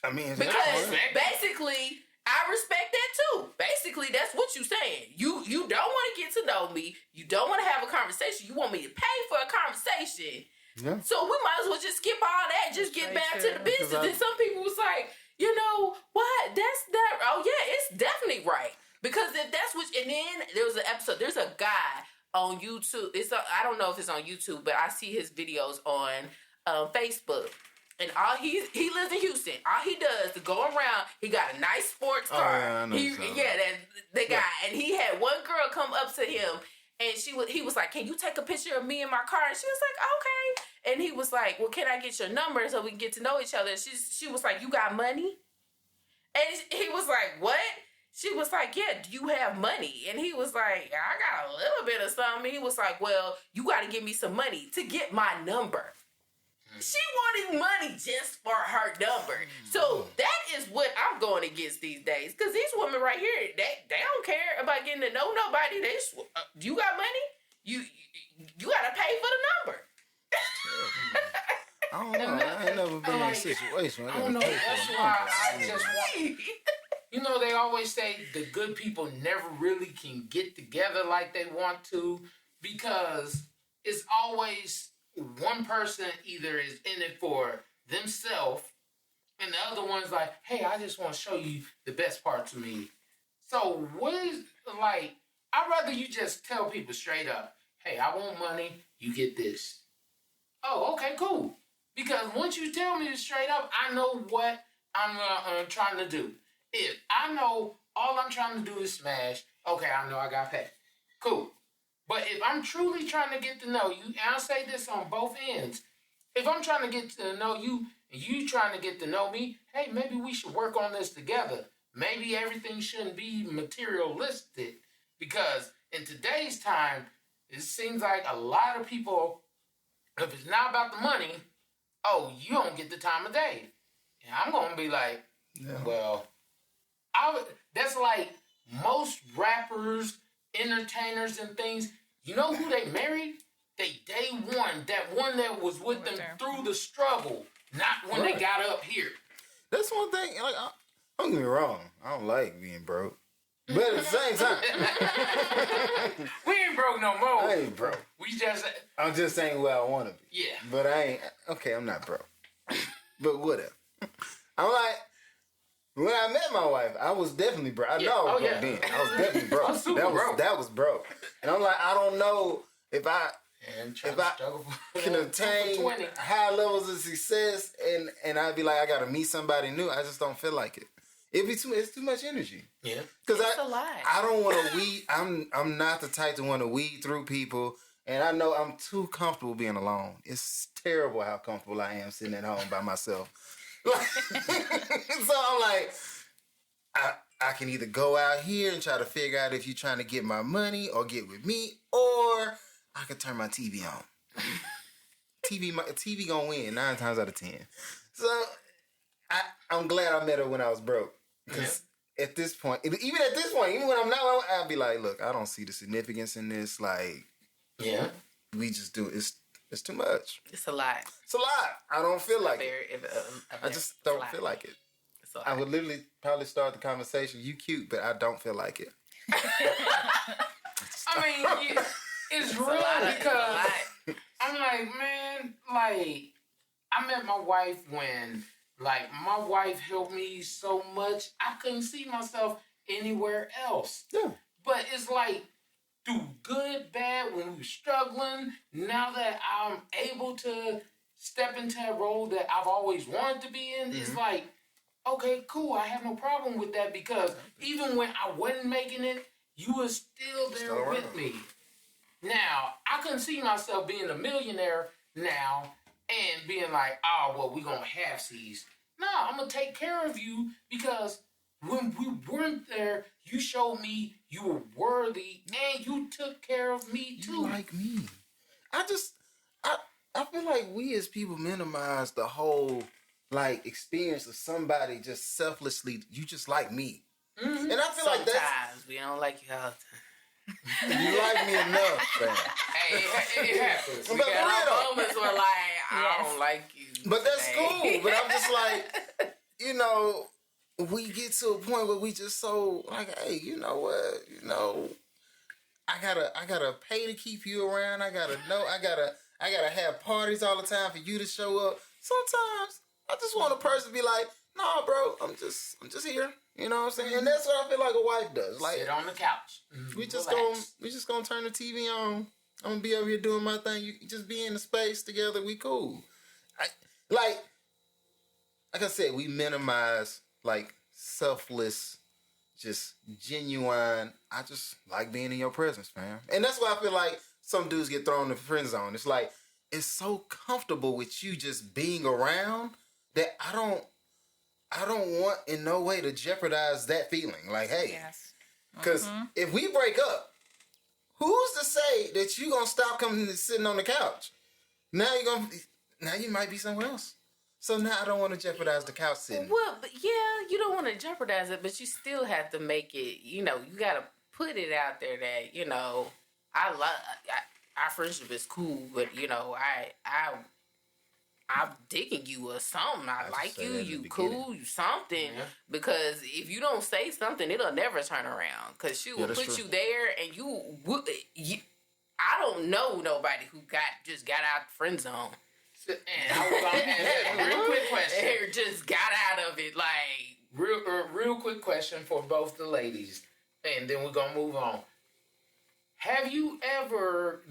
I mean, because basically, I respect that too. Basically, that's what you're saying. You don't want to get to know me. You don't want to have a conversation. You want me to pay for a conversation. Yeah. So we might as well just skip all that. Just get back to the business. And some people was like, you know what? That's that. Oh yeah, it's definitely right. Because if that's what, and then there was an episode. There's a guy on YouTube. I don't know if it's on YouTube, but I see his videos on Facebook. And he lives in Houston. All he does to go around. He got a nice sports car. Oh, yeah, I know the guy. And he had one girl come up to him, and he was like, "Can you take a picture of me in my car?" And she was like, "Okay." And he was like, "Well, can I get your number so we can get to know each other?" She was like, "You got money?" And he was like, "What?" She was like, "Yeah, do you have money?" And he was like, "I got a little bit of something." He was like, "Well, you got to give me some money to get my number." She wanted money just for her number. So that is what I'm going against these days. Because these women right here, they don't care about getting to know nobody. They just, you got money? You got to pay for the number. I don't know. I ain't never been in a situation. I don't know. That's why I just want. You know, they always say the good people never really can get together like they want to because it's always one person either is in it for themselves and the other one's like, hey, I just want to show you the best parts of me. So what is, like, I'd rather you just tell people straight up, hey, I want money, you get this. Oh, okay, cool. Because once you tell me straight up, I know what I'm trying to do. If I know all I'm trying to do is smash, okay, I know I got paid. Cool. But if I'm truly trying to get to know you, and I'll say this on both ends, if I'm trying to get to know you and you trying to get to know me, hey, maybe we should work on this together. Maybe everything shouldn't be materialistic because in today's time, it seems like a lot of people, if it's not about the money, oh, you don't get the time of day. And I'm going to be like, well, that's like most rappers, entertainers, and things. You know who they married? They day one. That one that was with them through the struggle, not when they got up here. That's one thing. Like, don't get me wrong. I don't like being broke, but at the same time, we ain't broke no more. I ain't broke. I'm just saying where I want to be. Yeah. But I ain't. Okay, I'm not broke. But whatever. I'm like. When I met my wife, I was definitely broke. I know I was broke then. I was definitely broke. I was super broke. That was broke. And I'm like, I don't know if I can attain high levels of success and I'd be like, I gotta meet somebody new. I just don't feel like it. It's too much energy. Yeah. Because a lot. I don't want to weed. I'm not the type to want to weed through people. And I know I'm too comfortable being alone. It's terrible how comfortable I am sitting at home by myself. So I'm like, I can either go out here and try to figure out if you're trying to get my money or get with me, or I could turn my TV on. TV gonna win 9 times out of 10. So I'm glad I met her when I was broke. Because at this point, even when I'm not, I'll be like, look, I don't see the significance in this. Like, we just do it. It's too much. It's a lot. It's a lot. I don't feel like it. I just don't feel like it. I would literally probably start the conversation, you cute, but I don't feel like it. I mean, it's real because I'm like, man, like, I met my wife when, like, my wife helped me so much, I couldn't see myself anywhere else. Yeah. But it's like, through good, bad, when we were struggling, now that I'm able to step into a role that I've always wanted to be in, it's like, okay, cool, I have no problem with that because even when I wasn't making it, you were still there with me. Now, I couldn't see myself being a millionaire now and being like, oh, well, we're going to half-seize. No, I'm going to take care of you because when we weren't there, you showed me you were worthy and you took care of me too. You like me. I feel like we as people minimize the whole like experience of somebody just selflessly. You just like me, and I feel like sometimes we don't like you all the time. You like me enough, man. Hey, it happens. We got our moments where like I don't like you. But that's cool. But I'm just like, you know, we get to a point where we just so like, hey, you know what? You know, I gotta pay to keep you around. I gotta have parties all the time for you to show up. Sometimes I just want a person to be like, nah, bro, I'm just here. You know what I'm saying? And that's what I feel like a wife does. Like, sit on the couch. We just gonna turn the TV on. I'm gonna be over here doing my thing. You just be in the space together. We cool. Like I said, we minimize like selfless, just genuine. I just like being in your presence, fam. And that's why I feel like some dudes get thrown in the friend zone. It's like it's so comfortable with you just being around that I don't want in no way to jeopardize that feeling. Like, hey, because if we break up, who's to say that you gonna stop coming and sitting on the couch? Now you might be somewhere else. So now I don't want to jeopardize the couch sitting. Well, but yeah, you don't want to jeopardize it, but you still have to make it. You know, you got to put it out there that you know our friendship is cool, but you know, I'm digging you or something. I like say you. that in You the cool. beginning. You something. Yeah. Because if you don't say something, it'll never turn around. Because she will that's put true. you there, and you. I don't know nobody who just got out the friend zone. And I was going to ask a real quick question. Or just got out of it, like. Real quick question for both the ladies, and then we're going to move on. Have you ever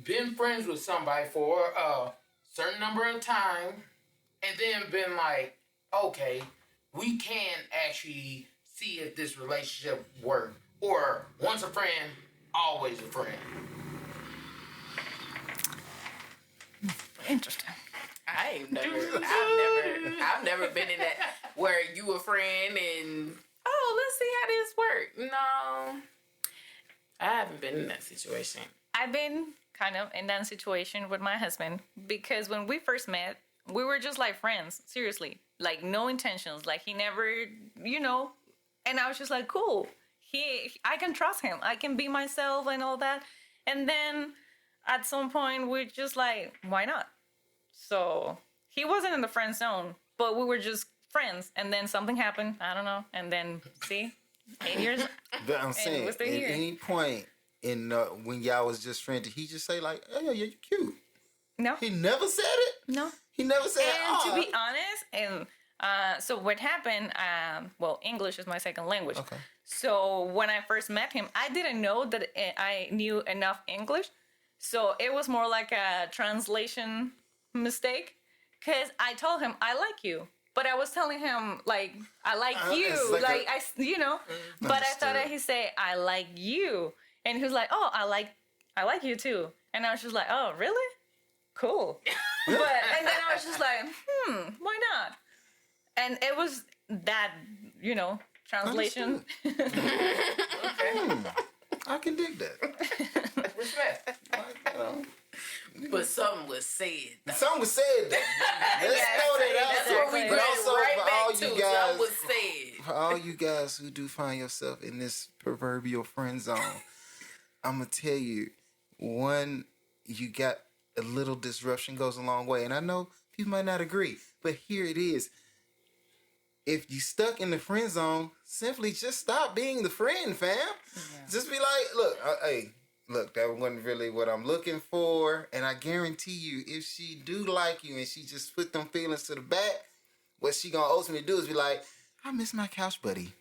been friends with somebody for a certain number of time and then been like, okay, we can actually see if this relationship works? Or once a friend, always a friend? Interesting. I've never been in that where you a friend and let's see how this work. No, I haven't been in that situation. I've been kind of in that situation with my husband because when we first met, we were just like friends, seriously, like no intentions. Like he never, and I was just like, cool. I can trust him. I can be myself and all that. And then at some point, we're just like, why not? So he wasn't in the friend zone, but we were just friends. And then something happened. I don't know. And then, see, 8 years. But I'm saying, we're at still here. any point in when y'all was just friends, did he just say like, "Oh yeah, you're cute"? No. He never said it. No. He never said. And to "Oh, be honest, so what happened, English is my second language. Okay. So when I first met him, I didn't know that I knew enough English. So it was more like a translation mistake. Because I told him, I like you. But I was telling him, like, I like you. it's like But I thought Understood. that he say, I like you. And he was like, oh, I like you too. And I was just like, oh, really? Cool. And then I was just like, why not? And it was that, translation. I can dig that." Respect. But something was said. Something was said. Let's throw that out That's there. what we But bring But also, right for all back to. you guys, Something was said. for all you guys who do find yourself in this proverbial friend zone, I'm gonna tell you, one, you got a little disruption goes a long way, and I know people might not agree, but here it is. If you stuck in the friend zone, simply just stop being the friend, fam. Yeah. Just be like, look, look, that wasn't really what I'm looking for, and I guarantee you, if she do like you and she just put them feelings to the back, what she gonna ultimately do is be like, I miss my couch buddy.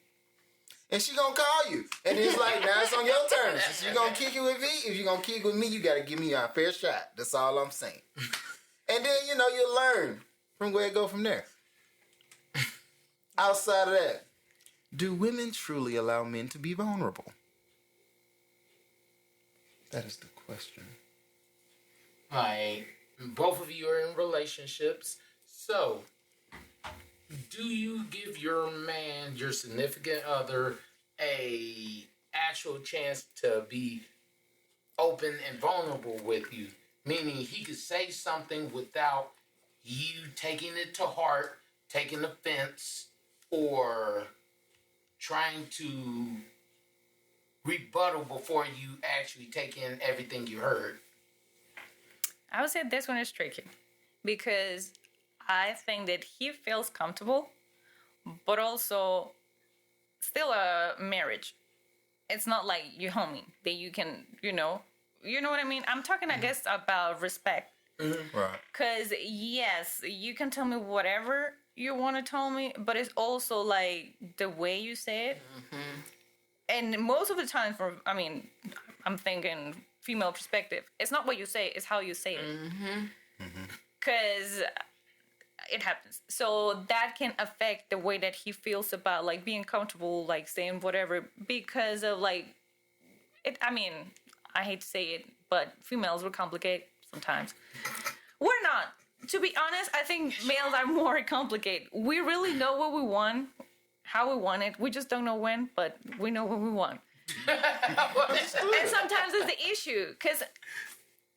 And she gonna call you. And it's like, now it's on your terms. If you gonna kick it with me, if you gonna kick it with me, you gotta give me a fair shot. That's all I'm saying. And then, you'll learn from where it go from there. Outside of that, do women truly allow men to be vulnerable? That is the question. Like, both of you are in relationships. So, do you give your man, your significant other, a actual chance to be open and vulnerable with you? Meaning he could say something without you taking it to heart, taking offense, or trying to rebuttal before you actually take in everything you heard. I would say this one is tricky because I think that he feels comfortable, but also still a marriage. It's not like you homie that you can, you know what I mean? I'm talking, I guess, about respect. Right. Because, yes, you can tell me whatever you want to tell me, but it's also like the way you say it. And most of the time, I'm thinking female perspective, it's not what you say, it's how you say it. Because it happens. So that can affect the way that he feels about like being comfortable, like saying whatever, because of like it. I hate to say it, but females will complicate sometimes. We're not. To be honest, I think males are more complicated. We really know what we want, how we want it. We just don't know when, but we know what we want. And sometimes it's the issue, because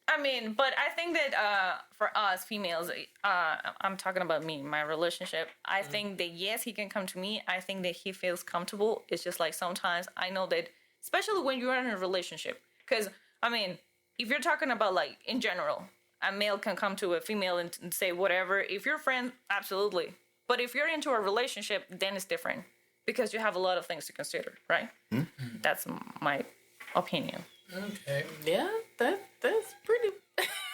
but I think that for us females, I'm talking about me, my relationship. I think that yes, he can come to me. I think that he feels comfortable. It's just like sometimes I know that, especially when you're in a relationship, because if you're talking about like in general, a male can come to a female and say whatever. If you're friends, absolutely. But if you're into a relationship, then it's different because you have a lot of things to consider, right? Mm-hmm. That's my opinion. Okay. Yeah, that's pretty.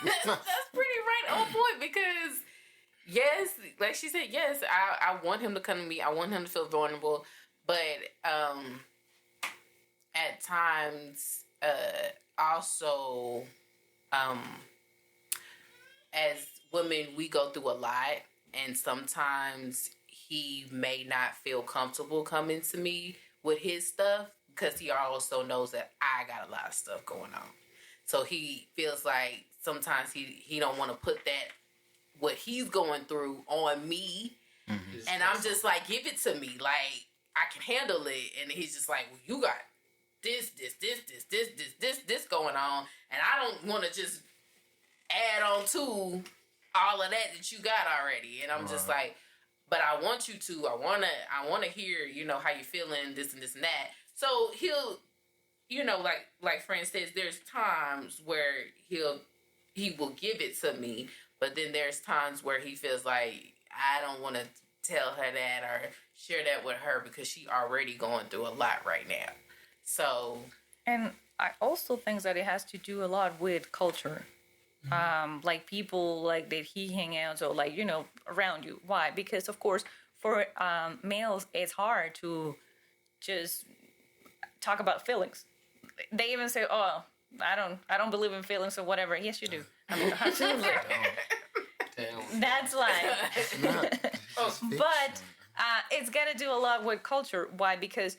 That's pretty right on point because yes, like she said, yes, I want him to come to me. I want him to feel vulnerable, but at times also as women we go through a lot, and sometimes he may not feel comfortable coming to me with his stuff because he also knows that I got a lot of stuff going on. So he feels like sometimes he don't want to put that, what he's going through, on me. Mm-hmm. And I'm just like, give it to me. Like, I can handle it. And he's just like, well, you got this going on. And I don't want to just add on to all of that you got already. And I'm just like, but I want you to. I want to hear, how you feeling, this and this and that. So he'll, like Fran says, there's times where he will give it to me, but then there's times where he feels like I don't want to tell her that or share that with her because she already going through a lot right now. So, and I also think that it has to do a lot with culture. Mm-hmm. Like people like that he hang out or like, around you. Why? Because of course for males it's hard to just talk about feelings. They even say, "Oh, I don't believe in feelings or whatever." Yes, you do. I mean, absolutely. That's like, but it's got to do a lot with culture. Why? Because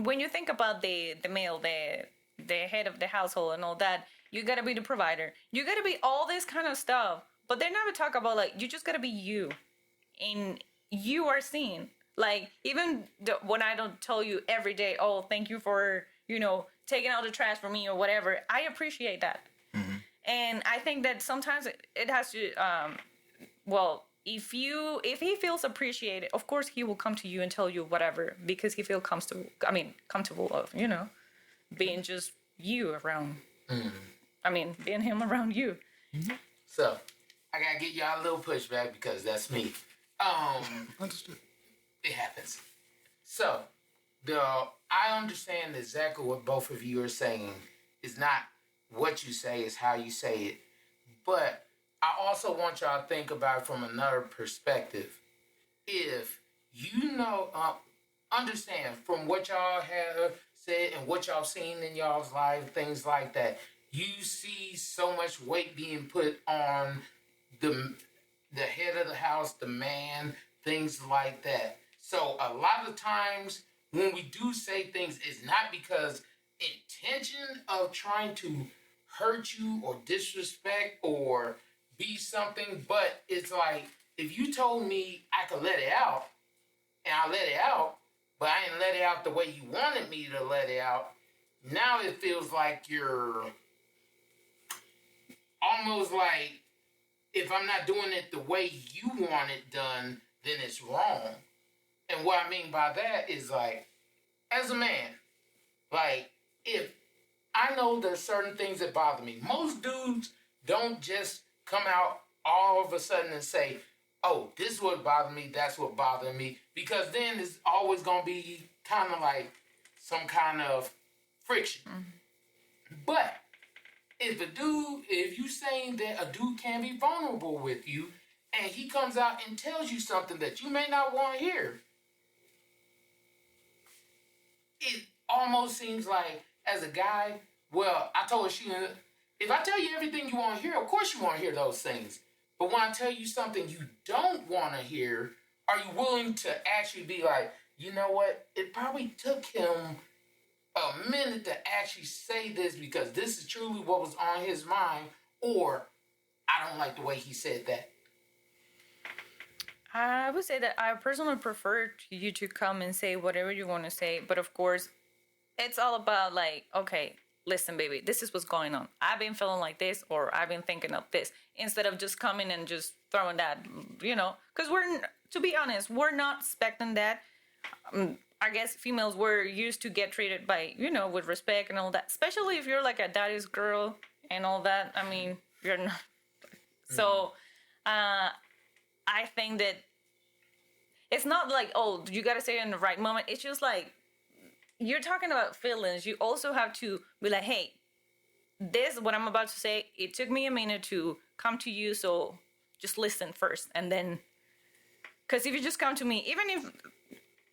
when you think about the male, the head of the household and all that, you got to be the provider. You got to be all this kind of stuff. But they never talk about like you just got to be you, and you are seen. Like, even when I don't tell you every day, oh, thank you for, taking out the trash for me or whatever, I appreciate that. Mm-hmm. And I think that sometimes it has to, if he feels appreciated, of course he will come to you and tell you whatever, because he feels comfortable of, being just you around. Mm-hmm. Being him around you. Mm-hmm. So, I gotta get y'all a little pushback because that's me. Understood. It happens. So, I understand exactly what both of you are saying. It's not what you say, it's how you say it. But I also want y'all to think about it from another perspective. If understand from what y'all have said and what y'all seen in y'all's life, things like that, you see so much weight being put on the head of the house, the man, things like that. So a lot of times when we do say things, it's not because intention of trying to hurt you or disrespect or be something, but it's like, if you told me I could let it out, and I let it out, but I didn't let it out the way you wanted me to let it out, now it feels like you're almost like, if I'm not doing it the way you want it done, then it's wrong. And what I mean by that is like, as a man, like, if I know there's certain things that bother me, most dudes don't just come out all of a sudden and say, oh, this is what bothered me, that's what bothered me, because then it's always going to be kind of like some kind of friction. Mm-hmm. But if you saying that a dude can be vulnerable with you, and he comes out and tells you something that you may not want to hear, it almost seems like, as a guy, well, I told Sheena, if I tell you everything you want to hear, of course you want to hear those things. But when I tell you something you don't want to hear, are you willing to actually be like, you know what? It probably took him a minute to actually say this because this is truly what was on his mind, or I don't like the way he said that. I would say that I personally prefer you to come and say whatever you want to say. But of course, it's all about like, okay, listen, baby, this is what's going on. I've been feeling like this, or I've been thinking of this. Instead of just coming and just throwing that, because to be honest, we're not expecting that. I guess females were used to get treated by, with respect and all that. Especially if you're like a daddy's girl and all that. You're not. So I think that it's not like, oh, you got to say it in the right moment. It's just like, you're talking about feelings. You also have to be like, hey, this, what I'm about to say, it took me a minute to come to you. So just listen first. And then, because if you just come to me, even if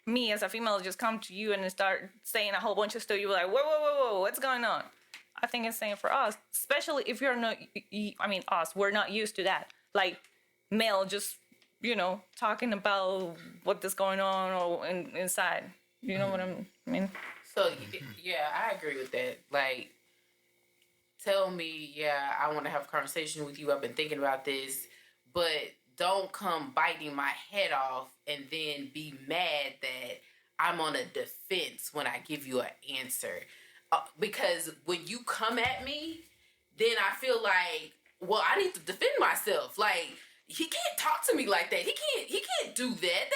me as a female just come to you and start saying a whole bunch of stuff, you're like, whoa, what's going on? I think it's same for us, especially if you're not, us, we're not used to that. Like, male just, talking about what is going on or inside. You know what I mean? So, yeah, I agree with that. Like, tell me, yeah, I want to have a conversation with you. I've been thinking about this, but don't come biting my head off and then be mad that I'm on a defense when I give you an answer. Because when you come at me, then I feel like, well, I need to defend myself. Like, he can't talk to me like that. He can't do that.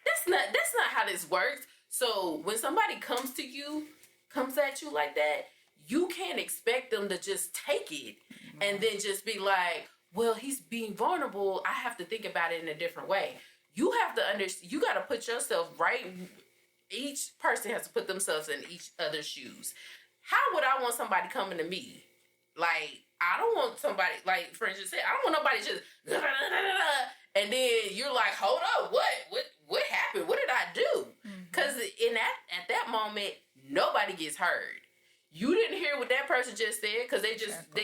That's not how this works. So when somebody comes at you like that, you can't expect them to just take it and then just be like, well, he's being vulnerable. I have to think about it in a different way. You have to understand, you got to put yourself right. Each person has to put themselves in each other's shoes. How would I want somebody coming to me? Like, I don't want somebody, like French just said, I don't want nobody just, and then you're like, hold up, what happened? What did I do? Because at that moment, nobody gets heard. You didn't hear what that person just said because they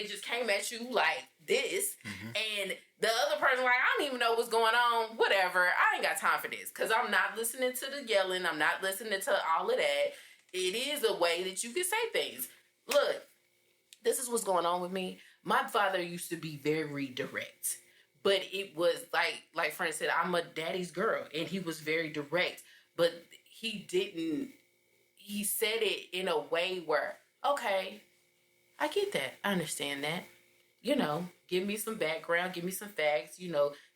just came at you like this, and the other person like, I don't even know what's going on. Whatever, I ain't got time for this because I'm not listening to the yelling. I'm not listening to all of that. It is a way that you can say things. Look, this is what's going on with me. My father used to be very direct, but it was like Frank said, I'm a daddy's girl, and he was very direct, but he said it in a way where, okay, I get that. I understand that. Give me some background, give me some facts,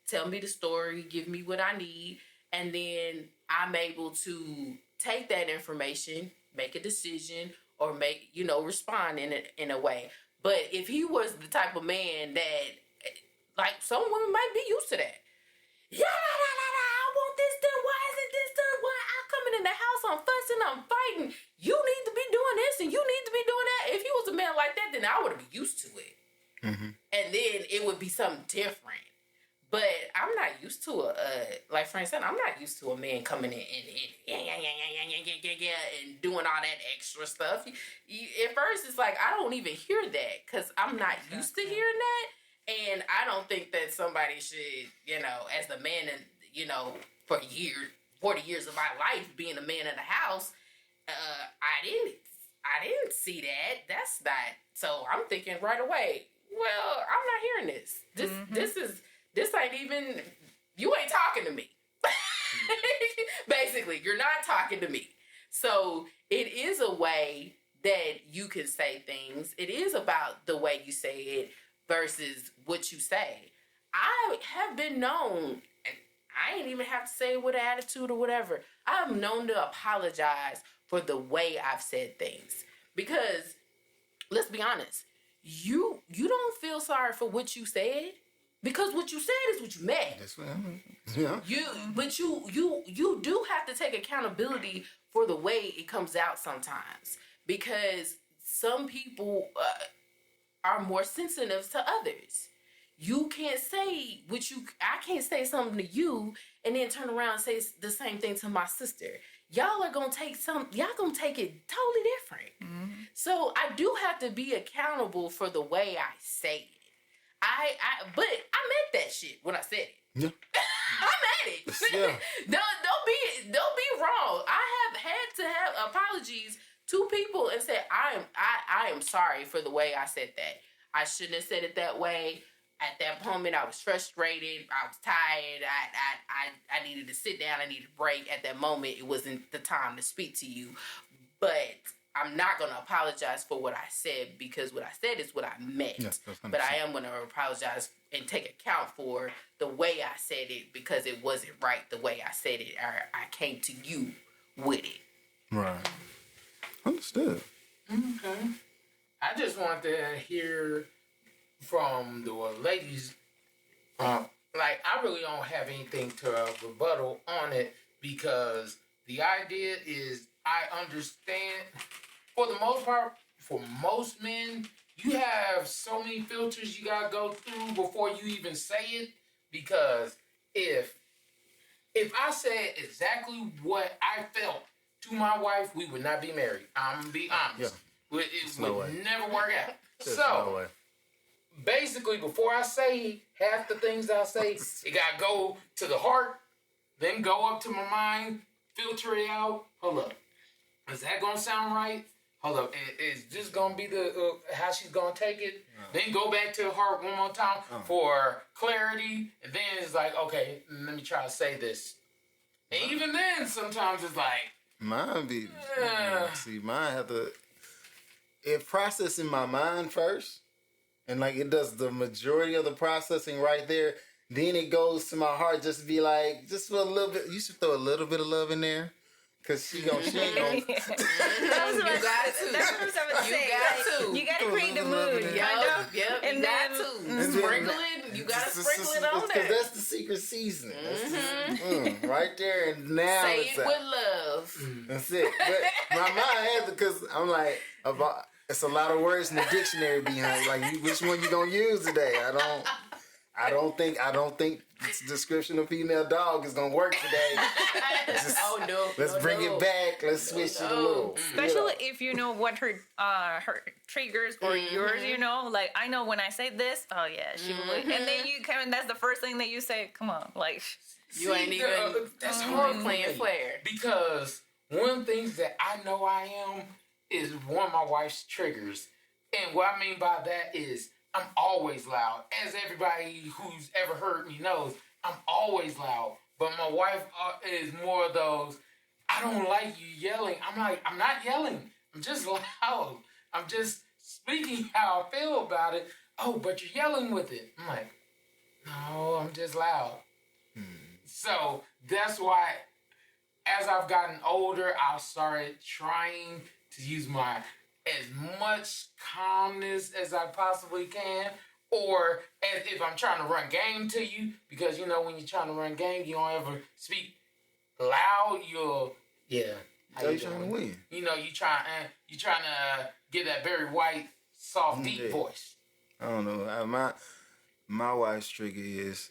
tell me the story, give me what I need. And then I'm able to take that information, make a decision, or respond in a way. But if he was the type of man that, like, some women might be used to that. I want this done. Why isn't this done? Why I'm coming in the house, I'm fussing, I'm fighting. You need to be doing this and you need to be doing that. If he was a man like that, then I would have been used to it. And then it would be something different. But I'm not used to like Frank said, I'm not used to a man coming in and doing all that extra stuff. At first, it's like, I don't even hear that because I'm not used to hearing that. And I don't think that somebody should, as the man, for 40 years of my life being a man in the house, I didn't see that. That's not. So I'm thinking right away, well, I'm not hearing this. This ain't even, you ain't talking to me. Basically, you're not talking to me. So it is a way that you can say things. It is about the way you say it versus what you say. I have been known, and I ain't even have to say it with an attitude or whatever. I'm known to apologize for the way I've said things. Because, let's be honest, you don't feel sorry for what you said. Because what you said is what you meant. That's what I mean. Yeah. You do have to take accountability for the way it comes out sometimes. Because some people are more sensitive to others. You can't say I can't say something to you and then turn around and say the same thing to my sister. Y'all gonna take it totally different. So I do have to be accountable for the way I say it. But I meant that shit when I said it. Yeah. I meant it. Yeah. Don't be wrong. I have had to have apologies to people and said, I am sorry for the way I said that. I shouldn't have said it that way. At that moment, I was frustrated. I was tired. I needed to sit down. I needed a break. At that moment, it wasn't the time to speak to you. But I'm not going to apologize for what I said because what I said is what I meant. Yes, but I am going to apologize and take account for the way I said it because it wasn't right the way I said it. I came to you with it. Right. Understood. Okay. I just want to hear from the ladies Like, I really don't have anything to rebuttal on it because the idea is I understand, for the most part, for most men, you have so many filters you gotta go through before you even say it. Because if I said exactly what I felt to my wife, we would not be married. I'm gonna be honest. Yeah. It would never work out. There's So, no way. basically, before I say half the things I say, it gotta go to the heart, then go up to my mind, filter it out. Hold up. Is that gonna sound right? Hold up. Is this gonna be the how she's gonna take it? Then go back to the heart one more time for clarity. And then it's like, okay, let me try to say this. And even then, sometimes it's like, Mine be mine have to it process in my mind first, and like it does the majority of the processing right there. Then it goes to my heart, just to be like, just for a little bit. You should throw a little bit of love in there, cause she ain't gonna. You got to. You got to create the mood. Yep. And you got to sprinkle it. You got to sprinkle it on there. Cause that's the secret seasoning. That's right there, and now Say it's it with love. That's it. But my mind has it because I'm like, it's a lot of words in the dictionary behind. Like, which one you gonna use today? I don't think this description of female dog is gonna work today. Let's bring it back. Let's switch it a little. Especially if you know what her triggers or yours, you know. Like, I know when I say this, oh yeah, she will. And then you come and that's the first thing that you say. Come on, like you ain't even. That's hard playing fair. Because one of the things that I know I am is one of my wife's triggers. And what I mean by that is I'm always loud. As everybody who's ever heard me knows, I'm always loud. But my wife is more of those, I don't like you yelling. I'm like, I'm not yelling. I'm just loud. I'm just speaking how I feel about it. Oh, but you're yelling with it. I'm like, no, I'm just loud. So that's why as I've gotten older, I've started trying to use as much calmness as I possibly can, or as if I'm trying to run game to you, because you know when you're trying to run game, you don't ever speak loud. How you trying to win? You know, you trying to get that very white, soft, deep voice. I don't know. My wife's trigger is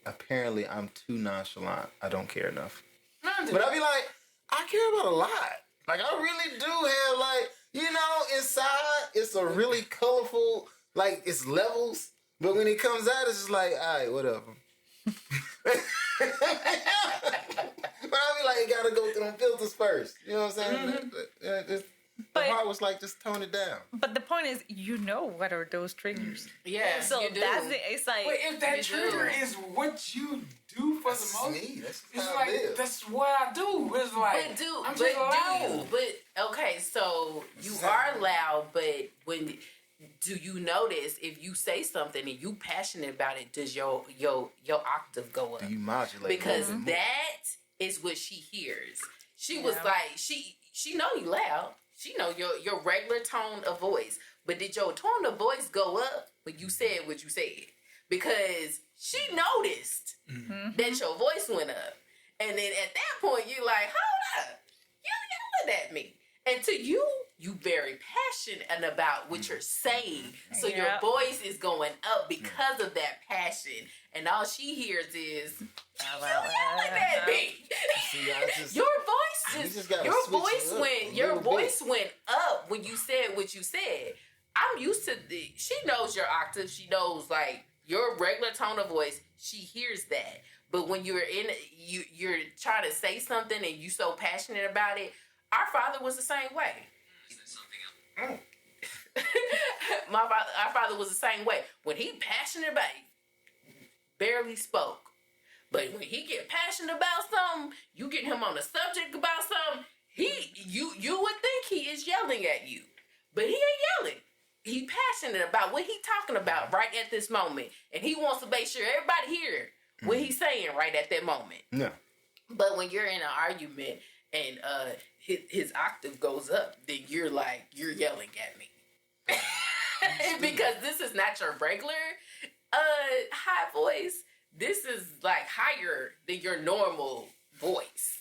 apparently I'm too nonchalant. I don't care enough. But I be like, I care about a lot. Like, I really do have, like, you know, inside, it's a really colorful, like, it's levels. But when it comes out, it's just like, all right, whatever. But I be like, it gotta go through them filters first. You know what I'm saying? The heart was like, just tone it down. But the point is, you know what are those triggers. Yeah, so you do. that's it. It's like, but if that trigger is what you do for the most, That's it's how I like live. that's what I do. It's like, I'm just loud. Okay, so you are loud, but do you notice if you say something and you passionate about it, does your octave go up? Do you modulate? Because that is what she hears. She was like, she know you loud. She know your regular tone of voice. But did your tone of voice go up when you said what you said? Because she noticed that your voice went up. And then at that point, you're like, hold up. You yelling at me. And to you very passionate about what you're saying. So your voice is going up because of that passion. And all she hears is, you yelling at me. Your voice went up when you said what you said. I'm used to she knows your octave. She knows like your regular tone of voice. She hears that. But when you're you're trying to say something and you so passionate about it, our father was the same way. Our father was the same way. When he passionate about it, barely spoke. But when he get passionate about something, you get him on a subject about something, you would think he is yelling at you. But he ain't yelling. He passionate about what he talking about right at this moment. And he wants to make sure everybody hear what he's saying right at that moment. Yeah. But when you're in an argument and his octave goes up, then you're yelling at me. Because this is not your regular high voice. This is like higher than your normal voice.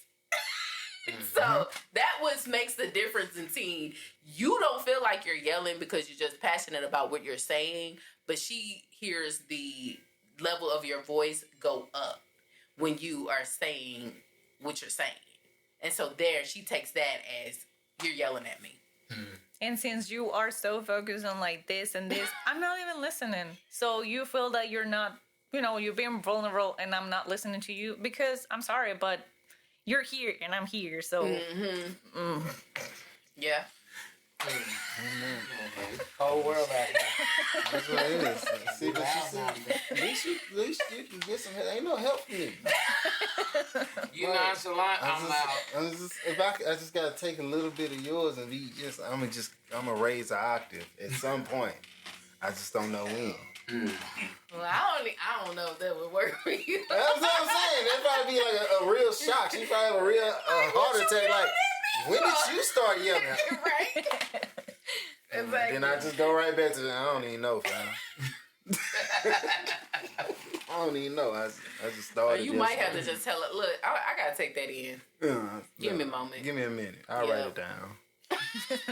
So that what makes the difference in teen. You don't feel like you're yelling because you're just passionate about what you're saying, but she hears the level of your voice go up when you are saying what you're saying. And so there, she takes that as you're yelling at me. And since you are so focused on like this and this, I'm not even listening. So you feel that you're not, you're being vulnerable and I'm not listening to you because I'm sorry, but you're here and I'm here. So, Yeah. Whole world out here. That's what it is. See what she said? At least you can get some help. Ain't no help for me. You nonchalant, I'm out. I just gotta take a little bit of yours and I'm gonna raise an octave at some point. I just don't know when. Well, I don't know if that would work for you. That's what I'm saying. That'd probably be like a real shock. She probably have a real heart attack. Like, when did you start yelling? Right. Exactly. Then I just go right back to I don't even know, fam. I don't even know. I just started. You might have to just tell it. Look, I gotta take that in. Give me a moment. Give me a minute. I'll write it down.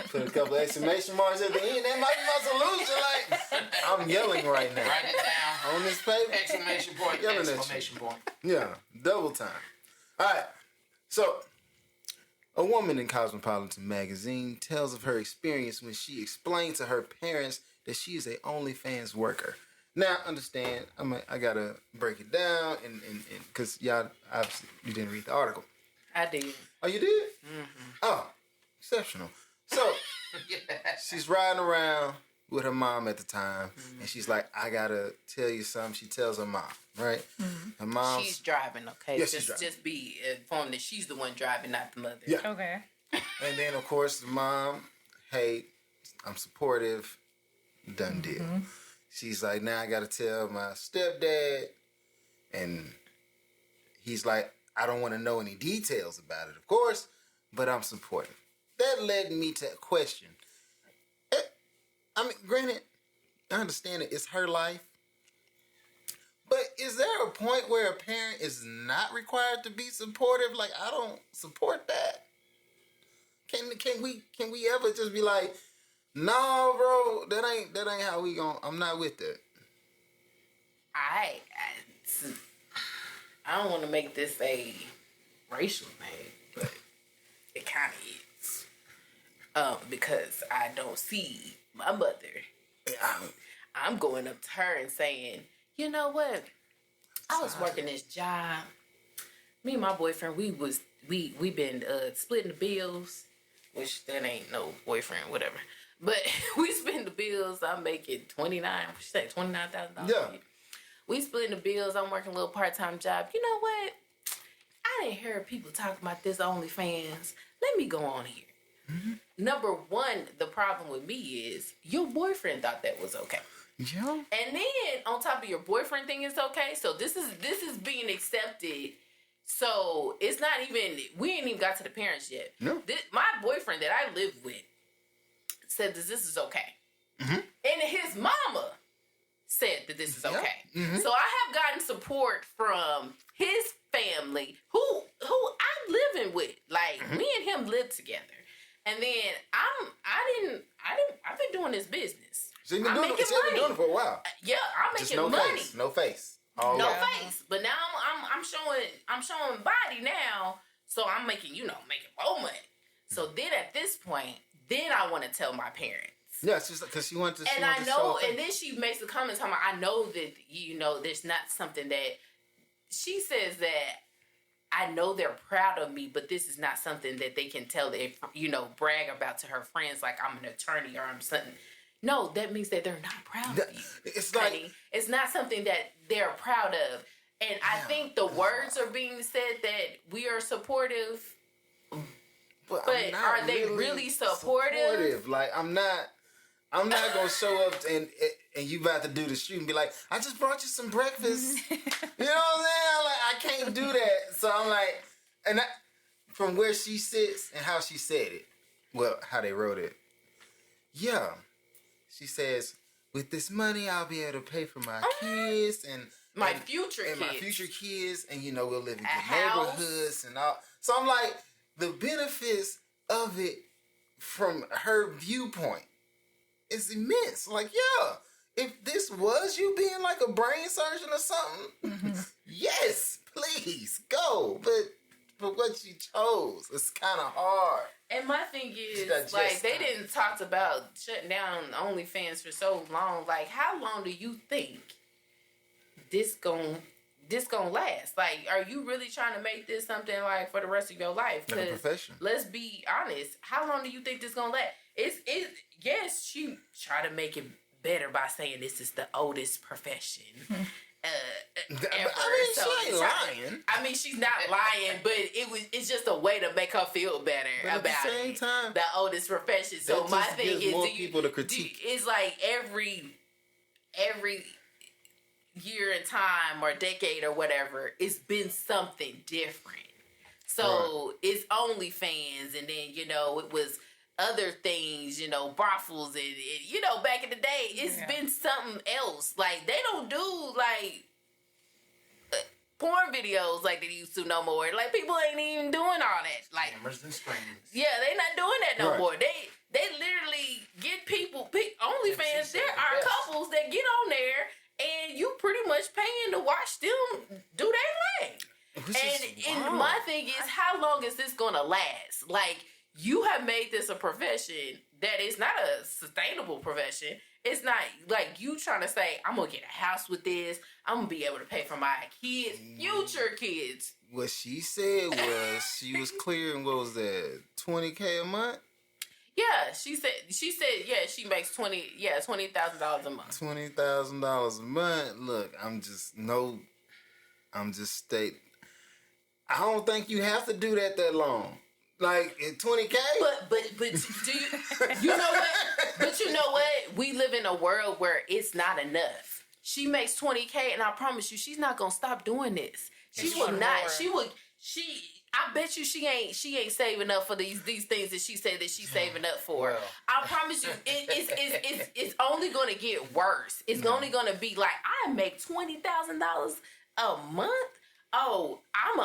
Put a couple exclamation marks at the end. That might be my solution. Like, I'm yelling right now. Write it down. On this paper. Exclamation point. Yelling at you. Exclamation point. Yeah, double time. All right. So, a woman in Cosmopolitan magazine tells of her experience when she explained to her parents that she is a OnlyFans worker. Now, understand, I gotta break it down, and because y'all obviously you didn't read the article. I did. Oh, you did? Mm-hmm. Oh, exceptional. So, she's riding around with her mom at the time, and she's like, I gotta tell you something. She tells her mom, right? Her mom. She's driving, okay? Yes, she's driving. Just be informed that she's the one driving, not the mother. Yeah. Okay. And then, of course, the mom, hey, I'm supportive, done deal. She's like, now I gotta tell my stepdad, and he's like, I don't want to know any details about it, of course, but I'm supportive. That led me to question. I mean, granted, I understand it. It's her life. But is there a point where a parent is not required to be supportive? Like, I don't support that. Can we ever just be like, no, bro, that ain't how we gon'. I'm not with that. I don't want to make this a racial thing, but it kind of is. Because I don't see my mother. I'm going up to her and saying, you know what? I was working this job. Me and my boyfriend, we been splitting the bills, which that ain't no boyfriend, whatever. But we split the bills. I'm making $29,000. Yeah. We splitting the bills. I'm working a little part-time job. You know what? I didn't hear people talking about this OnlyFans. Let me go on here. Mm-hmm. Number one, the problem with me is your boyfriend thought that was okay. Yeah. And then on top of your boyfriend thing is okay. So this is being accepted. So it's not even, we ain't even got to the parents yet. No. My boyfriend that I live with said that this is okay. Mm-hmm. And his mama said that this is okay. Mm-hmm. So I have gotten support from his family who I'm living with. Like, me and him live together. And then I've been doing this business. So you've been doing it for a while. Yeah, I'm making no money. Face, no face. No face. But now I'm showing body now. So I'm making more money. So then at this point, then I want to tell my parents. Yeah, it's just because she wants to. And I know, and then she makes the comment talking about, I know that there's not something that she says that I know they're proud of me, but this is not something that they can tell that brag about to her friends like I'm an attorney or I'm something. No, that means that they're not proud of you. It's like, honey. It's not something that they're proud of. And I think the words are being said that we are supportive. But are they really supportive? Like, I'm not gonna show up and you about to do the shoot and be like, I just brought you some breakfast. You know what I'm saying? Like, I can't do that. So I'm like, from where she sits and how she said it, well, how they wrote it. Yeah. She says, with this money, I'll be able to pay for my kids and my future kids, and we'll live in good house. neighborhoods and all. So I'm like, the benefits of it from her viewpoint is immense. Like, yeah, if this was you being like a brain surgeon or something, yes, please go. But what you chose, it's kind of hard. And my thing is, like, they didn't talk about shutting down OnlyFans for so long. Like, how long do you think this gonna last? Like, are you really trying to make this something like for the rest of your life? Like a profession. Let's be honest. How long do you think this gonna last? Yes, she try to make it better by saying this is the oldest profession. Ever. She ain't lying. I mean, she's not lying, but it's just a way to make her feel better but about at the same time, the oldest profession. So my thing is, more people to critique. It's like every year and time or decade or whatever, it's been something different. So it's OnlyFans, and then it was other things, brothels, and back in the day, it's been something else. Like, they don't do like porn videos like they used to no more. Like, people ain't even doing all that. Like, Cameras and screens. yeah, they not doing that no more. They literally get people OnlyFans. There are couples that get on there, and you pretty much paying to watch them do their thing. And my thing is, how long is this gonna last? Like, you have made this a profession that is not a sustainable profession. It's not like you trying to say, I'm going to get a house with this. I'm going to be able to pay for my kids, future kids. What she said was she was clearing, what was that, $20K a month? Yeah, she said, yeah, she makes $20,000 a month. $20,000 a month. Look, I'm just stating. I don't think you have to do that long. Like, in $20K? But do you know what? But you know what? We live in a world where it's not enough. She makes $20K, and I promise you, she's not gonna stop doing this. She will not. I bet you she ain't saving up for these things that she said that she's saving up for. Well, I promise you, it's only gonna get worse. It's only gonna be like, I make $20,000 a month. Oh, I'm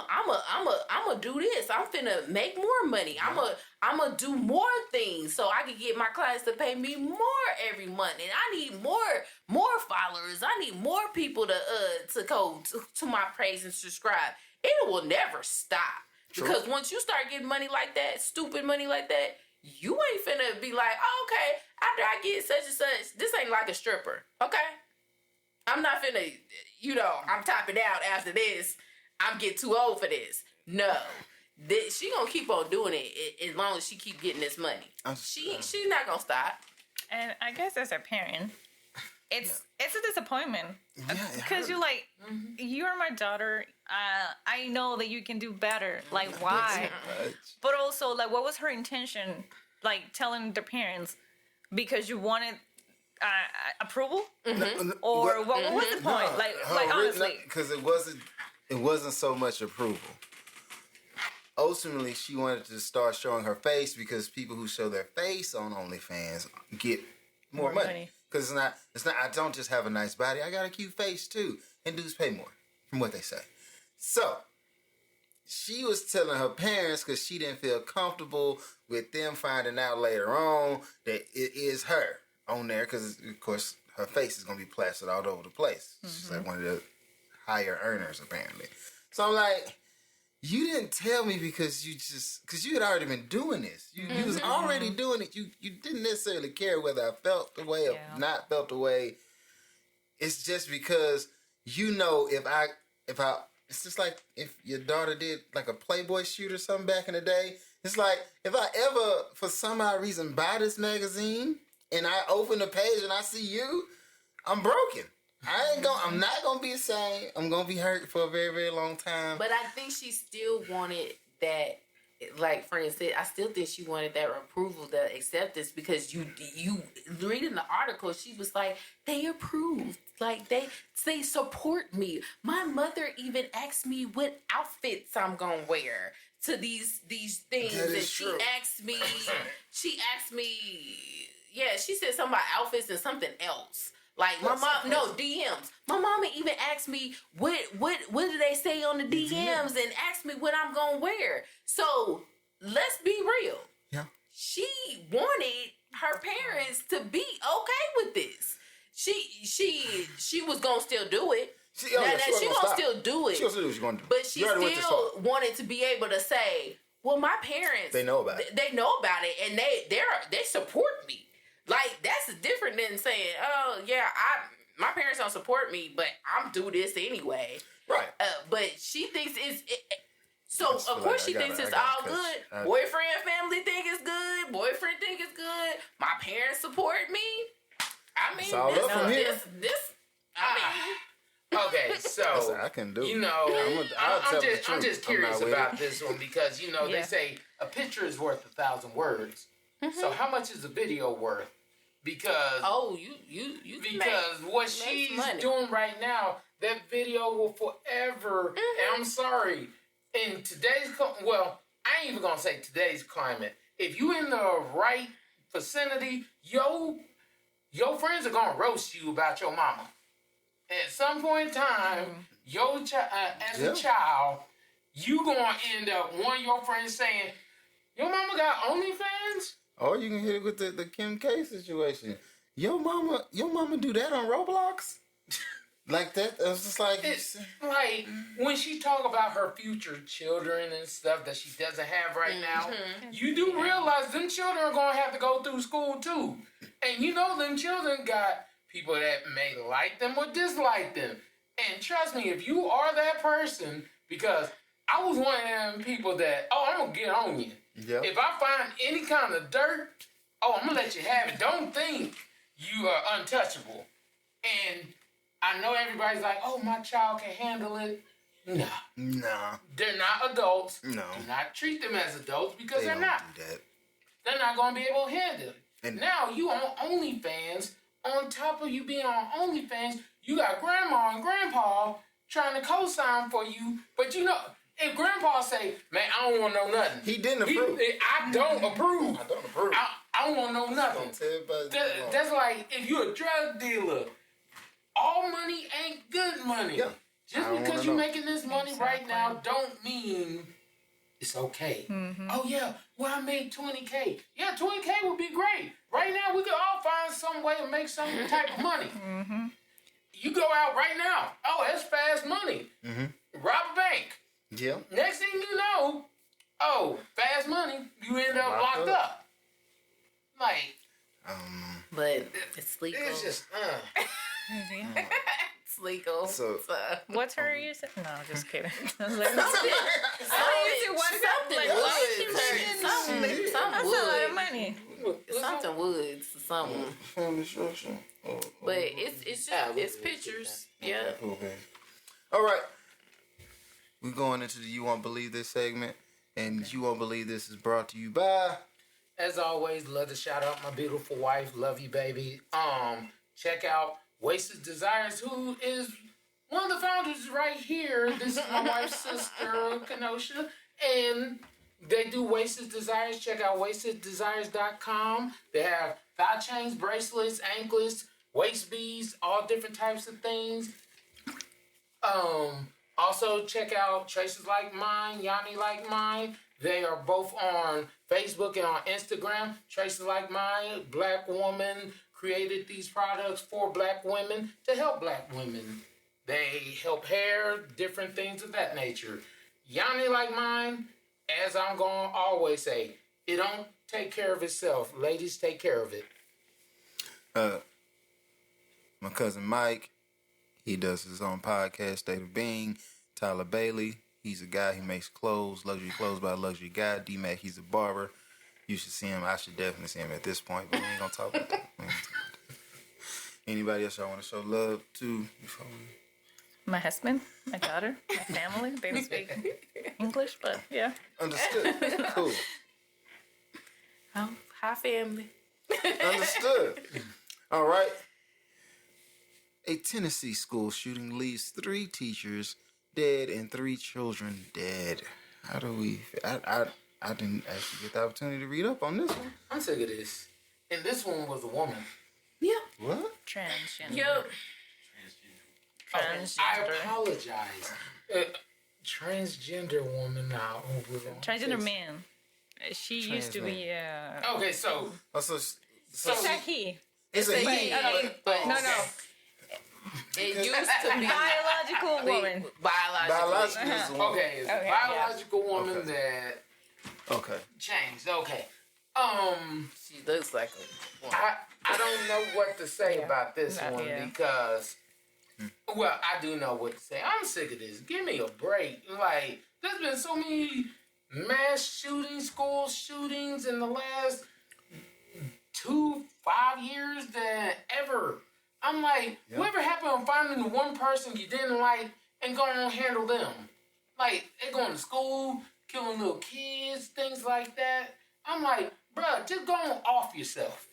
do this. I'm finna make more money. I'm a do more things so I can get my clients to pay me more every month. And I need more followers. I need more people to go to my page and subscribe. It will never stop. True. Because once you start getting money like that, stupid money like that, you ain't finna be like, oh, okay, after I get such and such, this ain't like a stripper, okay? I'm not finna, I'm topping out after this. I'm getting too old for this. No. She gonna keep on doing it as long as she keep getting this money. She's not gonna stop. And I guess as a parent, it's a disappointment. Because you're like, you're my daughter. I know that you can do better. Like, why? But also, like, what was her intention? Like, telling the parents because you wanted approval? Or what was the point? Like honestly. Because it wasn't so much approval. Ultimately, she wanted to start showing her face because people who show their face on OnlyFans get more money. Because it's not. I don't just have a nice body. I got a cute face too, and dudes pay more from what they say. So she was telling her parents because she didn't feel comfortable with them finding out later on that it is her on there. Because of course her face is gonna be plastered all over the place. She's like one of the higher earners apparently. So I'm like, you didn't tell me because you had already been doing this. You was already doing it. You didn't necessarily care whether I felt the way or not felt the way. It's just because if I it's just like if your daughter did like a Playboy shoot or something back in the day. It's like if I ever for some odd reason buy this magazine and I open the page and I see you, I'm broken. I'm not gonna be the same. I'm gonna be hurt for a very, very long time. But I think she still wanted that, like friends said, I still think she wanted that approval, that acceptance, because you reading the article, she was like, they approved. Like they support me. My mother even asked me what outfits I'm gonna wear to these things. And she asked me, she said something about outfits and something else. Like my mom, no DMs. My mama even asked me what do they say on the DMs and asked me what I'm gonna wear. So let's be real. Yeah. She wanted her parents to be okay with this. She was gonna still do it. She gonna still do it. She gonna do what she's gonna do. But she still wanted to be able to say, well, my parents, they know about it. They know about it, and they support me. Like, that's different than saying, oh yeah, my parents don't support me, but I'm do this anyway. Right. But she thinks so of course she thinks it's all good. Boyfriend family think it's good. Boyfriend think it's good. My parents support me. I mean, it's all up from here. Okay, so I can do. You know, I'm just curious about this one because they say a picture is worth 1,000 words. Mm-hmm. So how much is a video worth? Because because what she's doing right now, that video will forever. And I'm sorry, in today's I ain't even gonna say today's climate. If you in the right vicinity, your friends are gonna roast you about your mama. At some point in time, as a child, you gonna end up one of your friends saying, "Your mama got OnlyFans?" Or you can hit it with the Kim K situation. Your mama do that on Roblox? Like that? It was just like... It's like, when she talk about her future children and stuff that she doesn't have right now, you do realize them children are going to have to go through school too. And them children got people that may like them or dislike them. And trust me, if you are that person, because I was one of them people that, I'm going to get on you. Yep. If I find any kind of dirt, I'm going to let you have it. Don't think you are untouchable. And I know everybody's like, my child can handle it. No. They're not adults. No. Do not treat them as adults because they're not. Do that. They're not going to be able to handle it. And now you on OnlyFans. On top of you being on OnlyFans, you got grandma and grandpa trying to co-sign for you. But if grandpa say, man, I don't want to know nothing. He didn't approve. I don't approve. I don't approve. I don't want to know nothing. That's like if you're a drug dealer, all money ain't good money. Yeah. Just because you're making this money right now don't mean it's okay. Mm-hmm. Oh, yeah. Well, I made $20K. Yeah, $20K would be great. Right now, we could all find some way to make some type of money. Mm-hmm. You go out right now. Oh, that's fast money. Mm-hmm. Rob a bank. Yeah. Next thing you know, fast money, you end up locked up. Like, but it's legal. It's just, it's legal. So what's her use? No, just kidding. I was like, something wood. Money. Something woods. Something. Family structure. But it's just it's pictures. Yeah. Okay. All right. We're going into the You Won't Believe This segment. And You Won't Believe This is brought to you by... As always, love to shout out my beautiful wife. Love you, baby. Check out Wasted Desires, who is one of the founders right here. This is my wife's sister, Kenosha. And they do Wasted Desires. Check out wasteddesires.com. They have thigh chains, bracelets, anklets, waist beads, all different types of things. Also, check out Traces Like Mine, Yanni Like Mine. They are both on Facebook and on Instagram. Traces Like Mine, black woman, created these products for black women to help black women. They help hair, different things of that nature. Yanni Like Mine, as I'm going to always say, it don't take care of itself. Ladies, take care of it. My cousin Mike, he does his own podcast, State of Being. Tyler Bailey, he's a guy who makes clothes, luxury clothes by a luxury guy. D-Mac, he's a barber. You should see him. I should definitely see him at this point, but we ain't gonna talk about that. Anybody else y'all want to show love to before we... My husband, my daughter, my family. They don't speak English, but yeah. Understood. Cool. Hi, family. Understood. All right. A Tennessee school shooting leaves 3 teachers dead and 3 children dead. How do we... I didn't actually get the opportunity to read up on this one. I'm sick of this. and this one was a woman. Yeah. What? Transgender. Yep. I Transgender. apologize. Transgender woman now. Transgender man. She used to be. Okay, so Oh, so It's a he. it's a he. But No. it used to be Biological woman. Biological is a woman. okay, it's a Okay, biological woman Okay. that Okay. changed. Okay. She looks like a woman. I don't know what to say about this one Yeah. because, well, I do know what to say. I'm sick of this. Give me a break. Like, there's been so many mass shootings, school shootings in the last 5 years than ever. I'm like, whatever happened on finding the one person you didn't like and going to handle them? Like, they going to school, killing little kids, things like that. I'm like, bruh, just go on off yourself.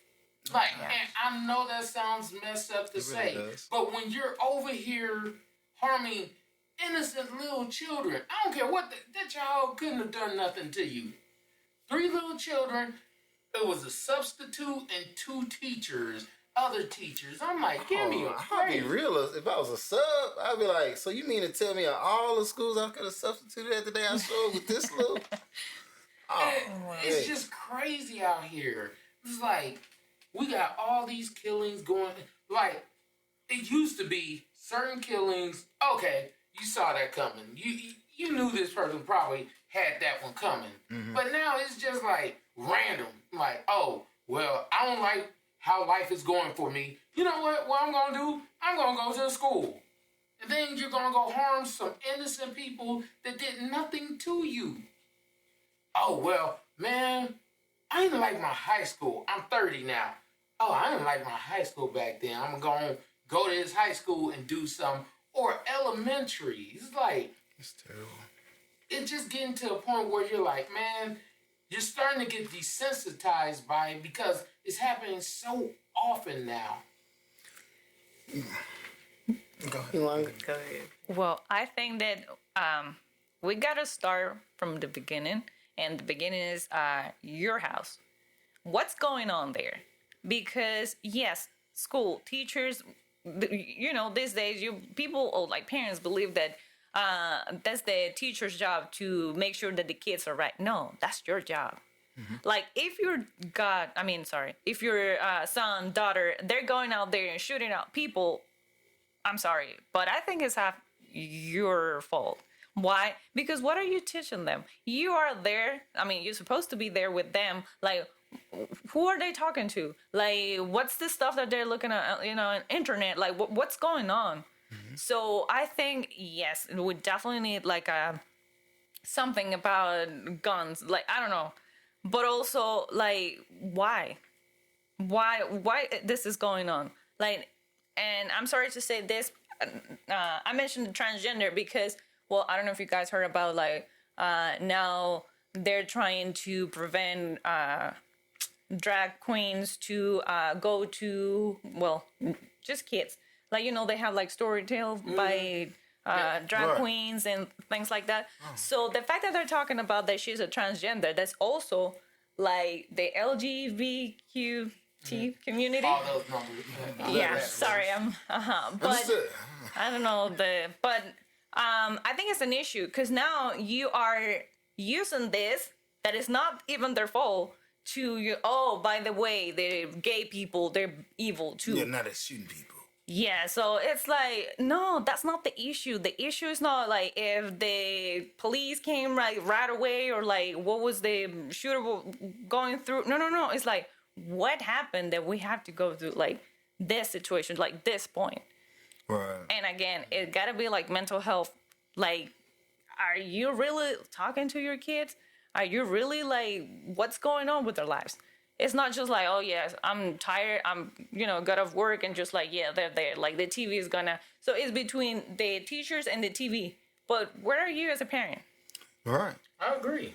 Like, and I know that sounds messed up to say, does. but when you're over here harming innocent little children, I don't care what, that child couldn't have done nothing to you. 3 little children, it was a substitute and 2 teachers, other teachers. I'm like, give me a I'll be break. real. If I was a sub, I'd be like, so you mean to tell me of all the schools I could have substituted at the day I showed with this little? Oh, It's just crazy out here. It's like, we got all these killings going. Like, it used to be certain killings. Okay, you saw that coming. You knew this person probably had that one coming. But now it's just like random. Like, oh, well, I don't like how life is going for me. You know what I'm going to do? I'm going to go to the school. And then you're going to go harm some innocent people that did nothing to you. Oh, well, man, I didn't like my high school. I'm 30 now. Oh, I didn't like my high school back then. I'm going to go to this high school and do some. Or elementary. It's like, it's terrible. it's just getting to a point where you're like, man, you're starting to get desensitized by it because it's happening so often now. Go ahead. You want to go ahead? Well, I think that we gotta start from the beginning, and the beginning is your house. What's going on there? Because yes, school teachers, these days people or like parents believe that that's the teacher's job to make sure that the kids are right. No, that's your job. Like if your if your son, daughter, they're going out there and shooting out people, I'm sorry, but I think it's half your fault. Why? Because what are you teaching them? You are there. I mean, you're supposed to be there with them. Like, who are they talking to? Like, what's the stuff that they're looking at, on internet? Like, what's going on? So I think, yes, we definitely need like something about guns. Like, I don't know. But also, like, why this is going on? Like, and I'm sorry to say this, I mentioned transgender because, well, I don't know if you guys heard about, like, now they're trying to prevent drag queens to go to, well, just kids. Like, they have, like, storytell by drag queens and things like that. So the fact that they're talking about that she's a transgender, that's also, like, the LGBTQ community. All those numbers. Yeah, sorry, but Understood. I don't know but I think it's an issue because now you are using this that is not even their fault to by the way, they're gay people, they're evil too. Yeah, now they're shooting people. Yeah, so it's like, no, that's not the issue. The issue is not like if the police came right away or like what was the shooter going through. No. It's like, what happened that we have to go through like this situation, like this point. Right. And again, it gotta be like mental health. Like, are you really talking to your kids? Are you really like, what's going on with their lives? It's not just like, oh yes, I'm tired, I'm, got off work and just like, yeah, they're there. Like the TV is gonna, so it's between the teachers and the TV. But where are you as a parent? Right. I agree.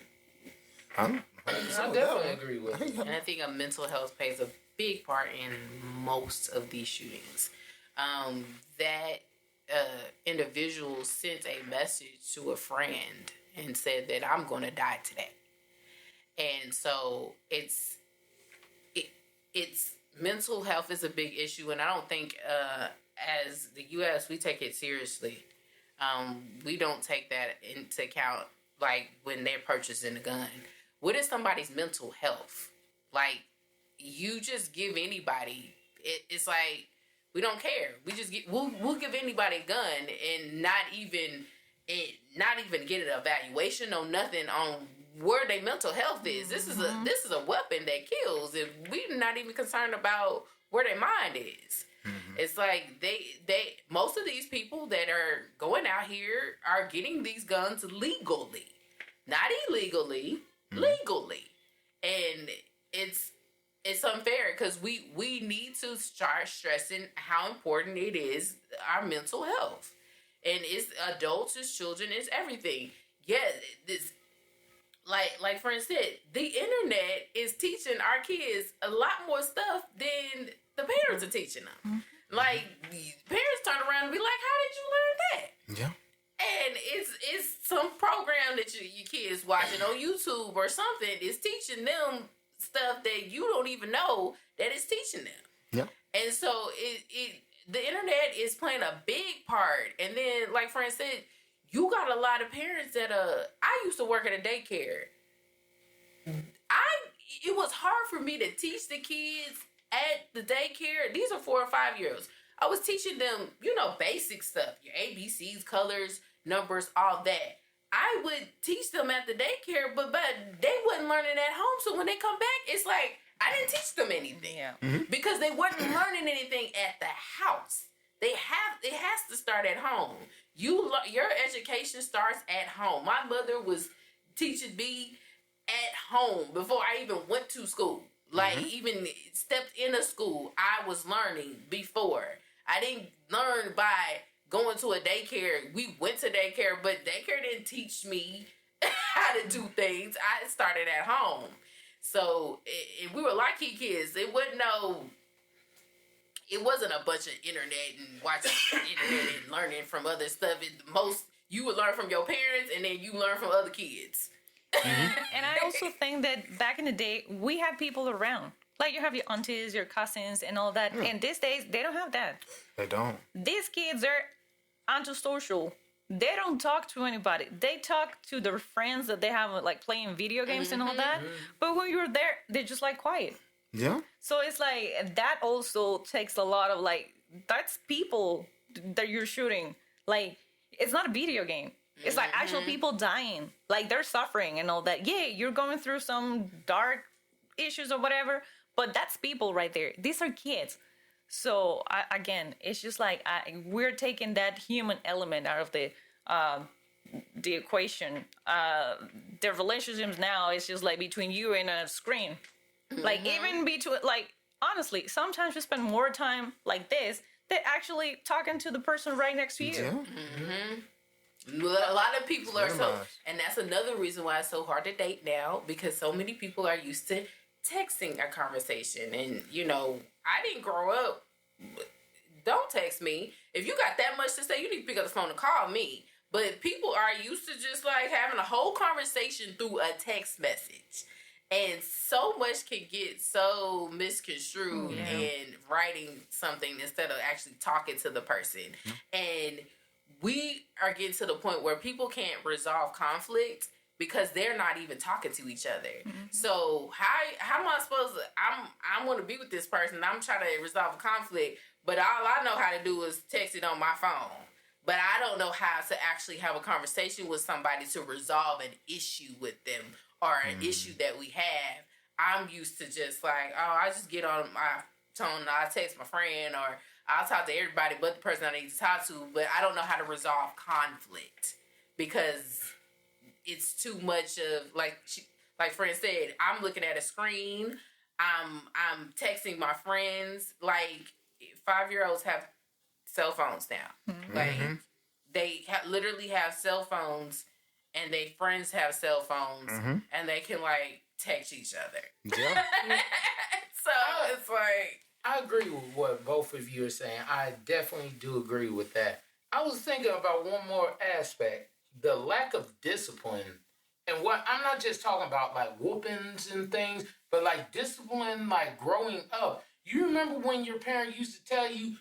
I definitely agree with you. And I think mental health plays a big part in most of these shootings. That individual sent a message to a friend and said that I'm going to die today. And so it's mental health is a big issue, and I don't think as the U.S. we take it seriously. We don't take that into account, like when they're purchasing a gun. What is somebody's mental health? Like, you just give anybody. It's like we don't care. We just we'll give anybody a gun and not even get an evaluation or nothing on where their mental health is. This is a weapon that kills, and we're not even concerned about where their mind is. Mm-hmm. It's like they most of these people that are going out here are getting these guns legally, not illegally, legally, and it's unfair because we need to start stressing how important it is, our mental health, and it's adults, it's children, it's everything. Yeah, this. Like friend said, the internet is teaching our kids a lot more stuff than the parents are teaching them. Mm-hmm. Like, parents turn around and be like, how did you learn that? Yeah. And it's some program that your kids watching on YouTube or something is teaching them stuff that you don't even know that it's teaching them. Yeah. And so the internet is playing a big part. And then, like friend said, you got a lot of parents that I used to work at a daycare. It was hard for me to teach the kids at the daycare. These are 4 or 5 years. I was teaching them, basic stuff, your ABCs, colors, numbers, all that. I would teach them at the daycare, but they wasn't learning at home. So when they come back, it's like I didn't teach them anything. Yeah. Mm-hmm. Because they weren't learning anything at the house. It has to start at home. Your education starts at home. My mother was teaching me at home before I even went to school. Like, even stepped in a school, I was learning before. I didn't learn by going to a daycare. We went to daycare, but daycare didn't teach me how to do things. I started at home. So, we were lucky kids. It wasn't a bunch of internet and watching internet and learning from other stuff. You would learn from your parents, and then you learn from other kids. And I also think that back in the day, we had people around. Like, you have your aunties, your cousins, and all that. And these days, they don't have that. They don't. These kids are antisocial. They don't talk to anybody. They talk to their friends that they have, like, playing video games and all that. But when you're there, they're just, like, quiet. Yeah. So it's like, that also takes a lot of, like, that's people that you're shooting. Like, it's not a video game. It's like actual people dying. Like, they're suffering and all that. Yeah, you're going through some dark issues or whatever, but that's people right there. These are kids. So, again, it's just like we're taking that human element out of the equation. The relationships now is just like between you and a screen. Like, even between, like, honestly, sometimes we spend more time like this than actually talking to the person right next to you. Yeah. Mm-hmm. A lot of people are and that's another reason why it's so hard to date now, because so many people are used to texting a conversation. And, I didn't grow up, don't text me. If you got that much to say, you need to pick up the phone and call me. But people are used to just, like, having a whole conversation through a text message. And so much can get so misconstrued in writing something instead of actually talking to the person. And we are getting to the point where people can't resolve conflict because they're not even talking to each other. So how am I supposed to? I want to be with this person. I'm trying to resolve a conflict, but all I know how to do is text it on my phone. But I don't know how to actually have a conversation with somebody to resolve an issue with them or an issue that we have. I'm used to just like, I just get on my phone and I text my friend, or I'll talk to everybody but the person I need to talk to, but I don't know how to resolve conflict because it's too much of, like friend said, I'm looking at a screen, I'm texting my friends. Like, 5-year-olds have cell phones now. Like, they literally have cell phones, and their friends have cell phones, and they can, like, text each other. Yeah. So it's like, I agree with what both of you are saying. I definitely do agree with that. I was thinking about one more aspect. The lack of discipline And what I'm not just talking about like whoopings and things, but like discipline, like growing up. You remember when your parent used to tell you,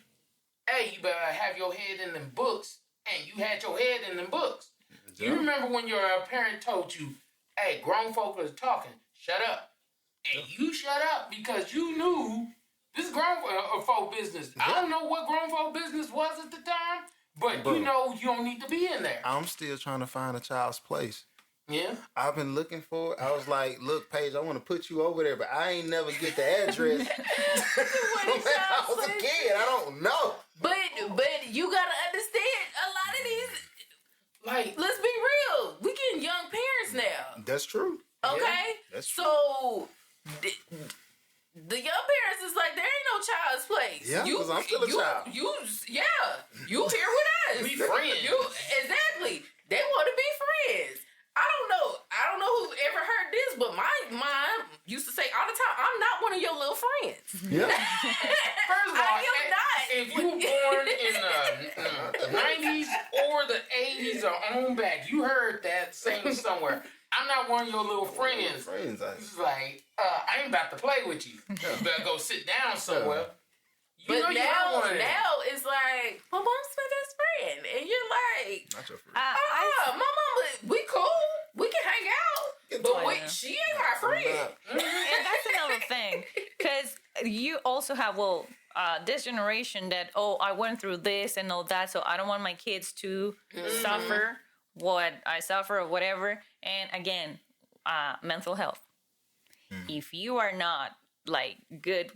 hey, you better have your head in them books, and you had your head in them books. Yeah. You remember when your parent told you, hey, grown folk are talking, shut up. And you shut up because you knew this grown folk business. Yeah. I don't know what grown folk business was at the time, but you know you don't need to be in there. I'm still trying to find a child's place. Yeah. I've been looking for it. I was like, look, Paige, I want to put you over there, but I ain't never get the address. When I was a kid, I don't know. But you gotta understand, a lot of these, like, let's be real, we getting young parents now. That's true. Okay? Yeah, that's true. So the young parents is like, there ain't no child's place. Yeah, because I'm still a child. You here with us. Be friends. Exactly. They want to be friends. I don't know who's ever heard this, but my mom used to say all the time, I'm not one of your little friends. Yeah. First of all, I am not. If you were born in the 90s or the 80s or on back, you heard that saying somewhere. I'm not one of your little friends. It's like, I ain't about to play with you. You better go sit down somewhere. But now it's like, my mom's my best friend. And you're like, not your friend. My mama, we cool. We can hang out. But she ain't my friend. And that's another thing. Because you also have, this generation that, I went through this and all that, so I don't want my kids to suffer what I suffer or whatever. And again, mental health. If you are not, like, good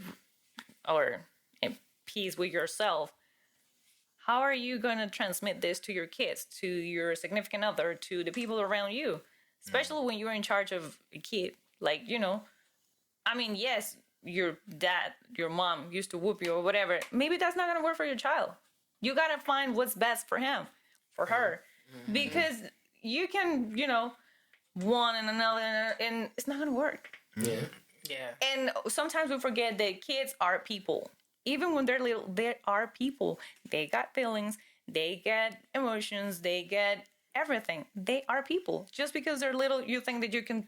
or in peace with yourself, how are you going to transmit this to your kids, to your significant other, to the people around you? Especially when you're in charge of a kid. Like, I mean, yes, your dad, your mom used to whoop you or whatever. Maybe that's not going to work for your child. You got to find what's best for him, for her. Because you can, one and another, and it's not going to work. Yeah. Yeah. And sometimes we forget that kids are people. Even when they're little, they are people. They got feelings. They get emotions. They get everything. They are people. Just because they're little, you think that you can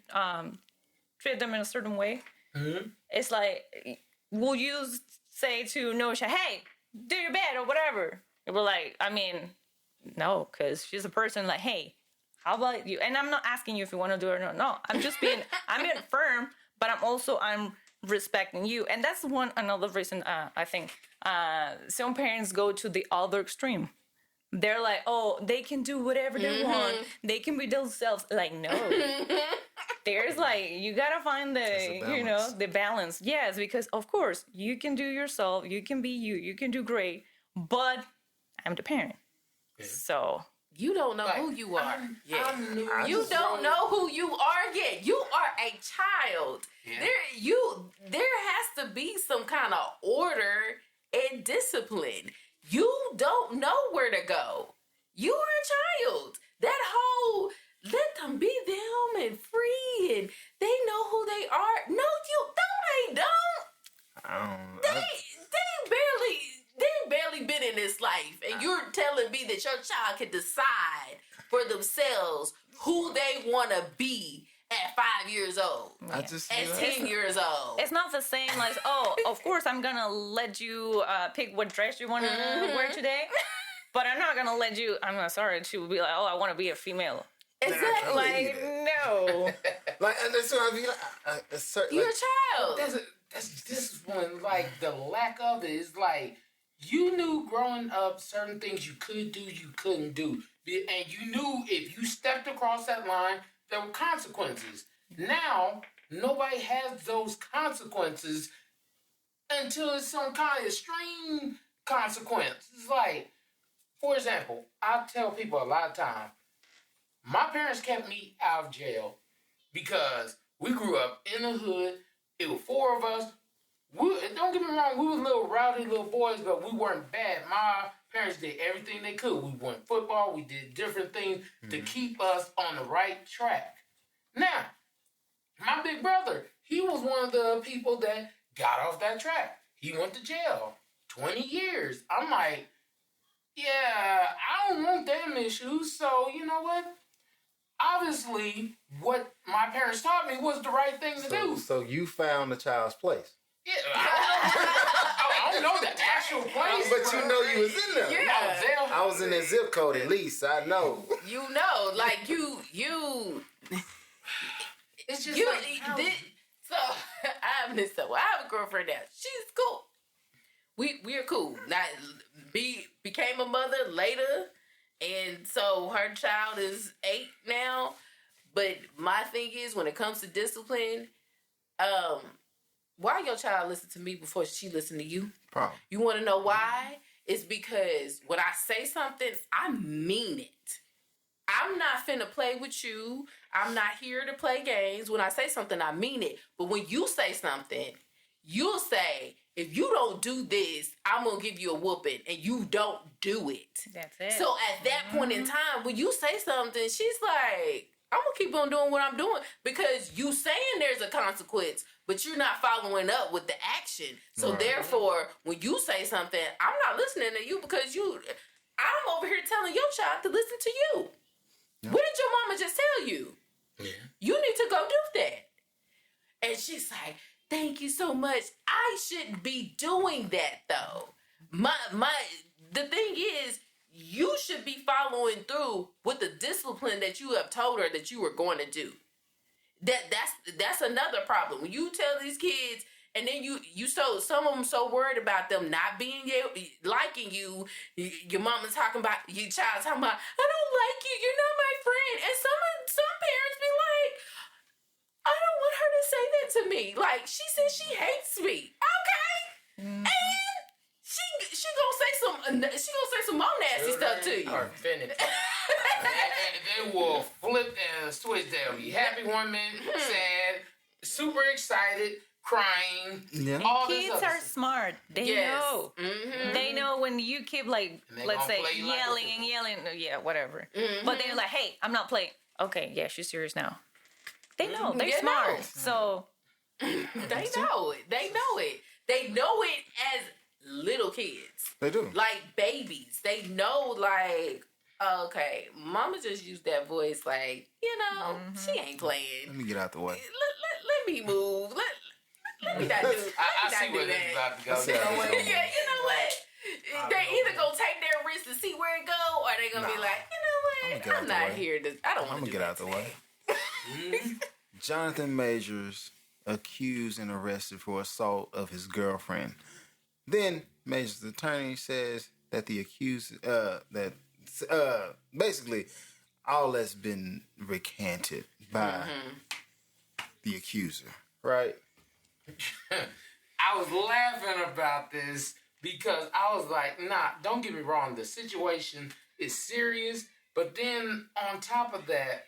treat them in a certain way. Mm-hmm. It's like, will you say to Nosha, hey, do your bed or whatever? And we're like, I mean, no, because she's a person like, hey, how about you? And I'm not asking you if you want to do it or not. No, I'm just being, I'm being firm, but I'm respecting you. And that's another reason I think some parents go to the other extreme. They're like, they can do whatever they want. They can be themselves. Like, no. There's like, you gotta find the balance. Yes, because of course you can do yourself. You can be you can do great. But I'm the parent. Yeah. So you don't know who you are yet. You don't know who you are yet. You are a child. Yeah. There has to be some kind of order and discipline. You don't know where to go. You are a child. That whole let them be them and free and they know who they are. No, they don't. They barely been in this life, and you're telling me that your child can decide for themselves who they want to be at 5 years old, at 10 years old. It's not the same like, of course I'm going to let you pick what dress you want to wear today, but I'm not going to let you, I'm not sorry, to be like, I want to be a female. Exactly. Like, no. Like, and that's what I mean. You're a child. That's discipline. Like, the lack of it is like, you knew growing up certain things you could do, you couldn't do. And you knew if you stepped across that line, there were consequences. Now, nobody has those consequences until it's some kind of extreme consequence. It's like, for example, I tell people a lot of times, my parents kept me out of jail because we grew up in the hood. It was 4 of us. Don't get me wrong, we were little rowdy little boys, but we weren't bad. My parents did everything they could. We went football. We did different things to keep us on the right track. Now, my big brother, he was one of the people that got off that track. He went to jail 20 years. I'm like, yeah, I don't want them issues. So, you know what? obviously what my parents taught me was the right thing to do. So you found the child's place. Yeah, I don't know the actual place. But you know you was in there. Yeah. I was in that zip code at least. I know. You know, like you. It's just You like, did. So I have a girlfriend now. She's cool. We are cool. Now became a mother later, and so her child is 8 now. But my thing is, when it comes to discipline, why your child listen to me before she listen to you? Problem. You want to know why? It's because when I say something, I mean it. I'm not finna play with you. I'm not here to play games. When I say something, I mean it. But when you say something, you'll say, if you don't do this, I'm going to give you a whooping, and you don't do it. That's it. So at that point in time, when you say something, she's like, I'm going to keep on doing what I'm doing, because you saying there's a consequence, but you're not following up with the action. So therefore, when you say something, I'm not listening to you, because I'm over here telling your child to listen to you. Yeah. What did your mama just tell you? Yeah. You need to go do that. And she's like, thank you so much. I shouldn't be doing that, though. The thing is, you should be following through with the discipline that you have told her that you were going to do. That's another problem. When you tell these kids, and then some of them so worried about them not liking you. Your mama's talking about, your child talking about, I don't like you. You're not my friend. And some parents be like, I don't want her to say that to me. Like, she says she hates me. Okay. Mm-hmm. And she gonna say some more nasty stuff to you. They will flip and switch. They'll be happy one minute, sad, super excited, crying. Yeah. All Kids are smart. They know. Mm-hmm. They know when you keep, like, let's say, yelling and yelling. Yeah, whatever. Mm-hmm. But they're like, hey, I'm not playing. Okay, yeah, she's serious now. They know. They're smart. Know. So. They know it. They know it. They know it as little kids. They do. Like babies. They know, like, okay, mama just used that voice, like, she ain't playing. Let me get out the way. Let me move. Let me not do that. I see where this is about to go. You know what? They either gonna take their risk to see where it go, or they gonna be like, you know what? I'm not here to. I don't want to get out the way. Jonathan Majors accused and arrested for assault of his girlfriend. Then Majors' attorney says that the accused basically all that's been recanted by the accuser, right? I was laughing about this because I was like, nah, don't get me wrong, the situation is serious, but then on top of that,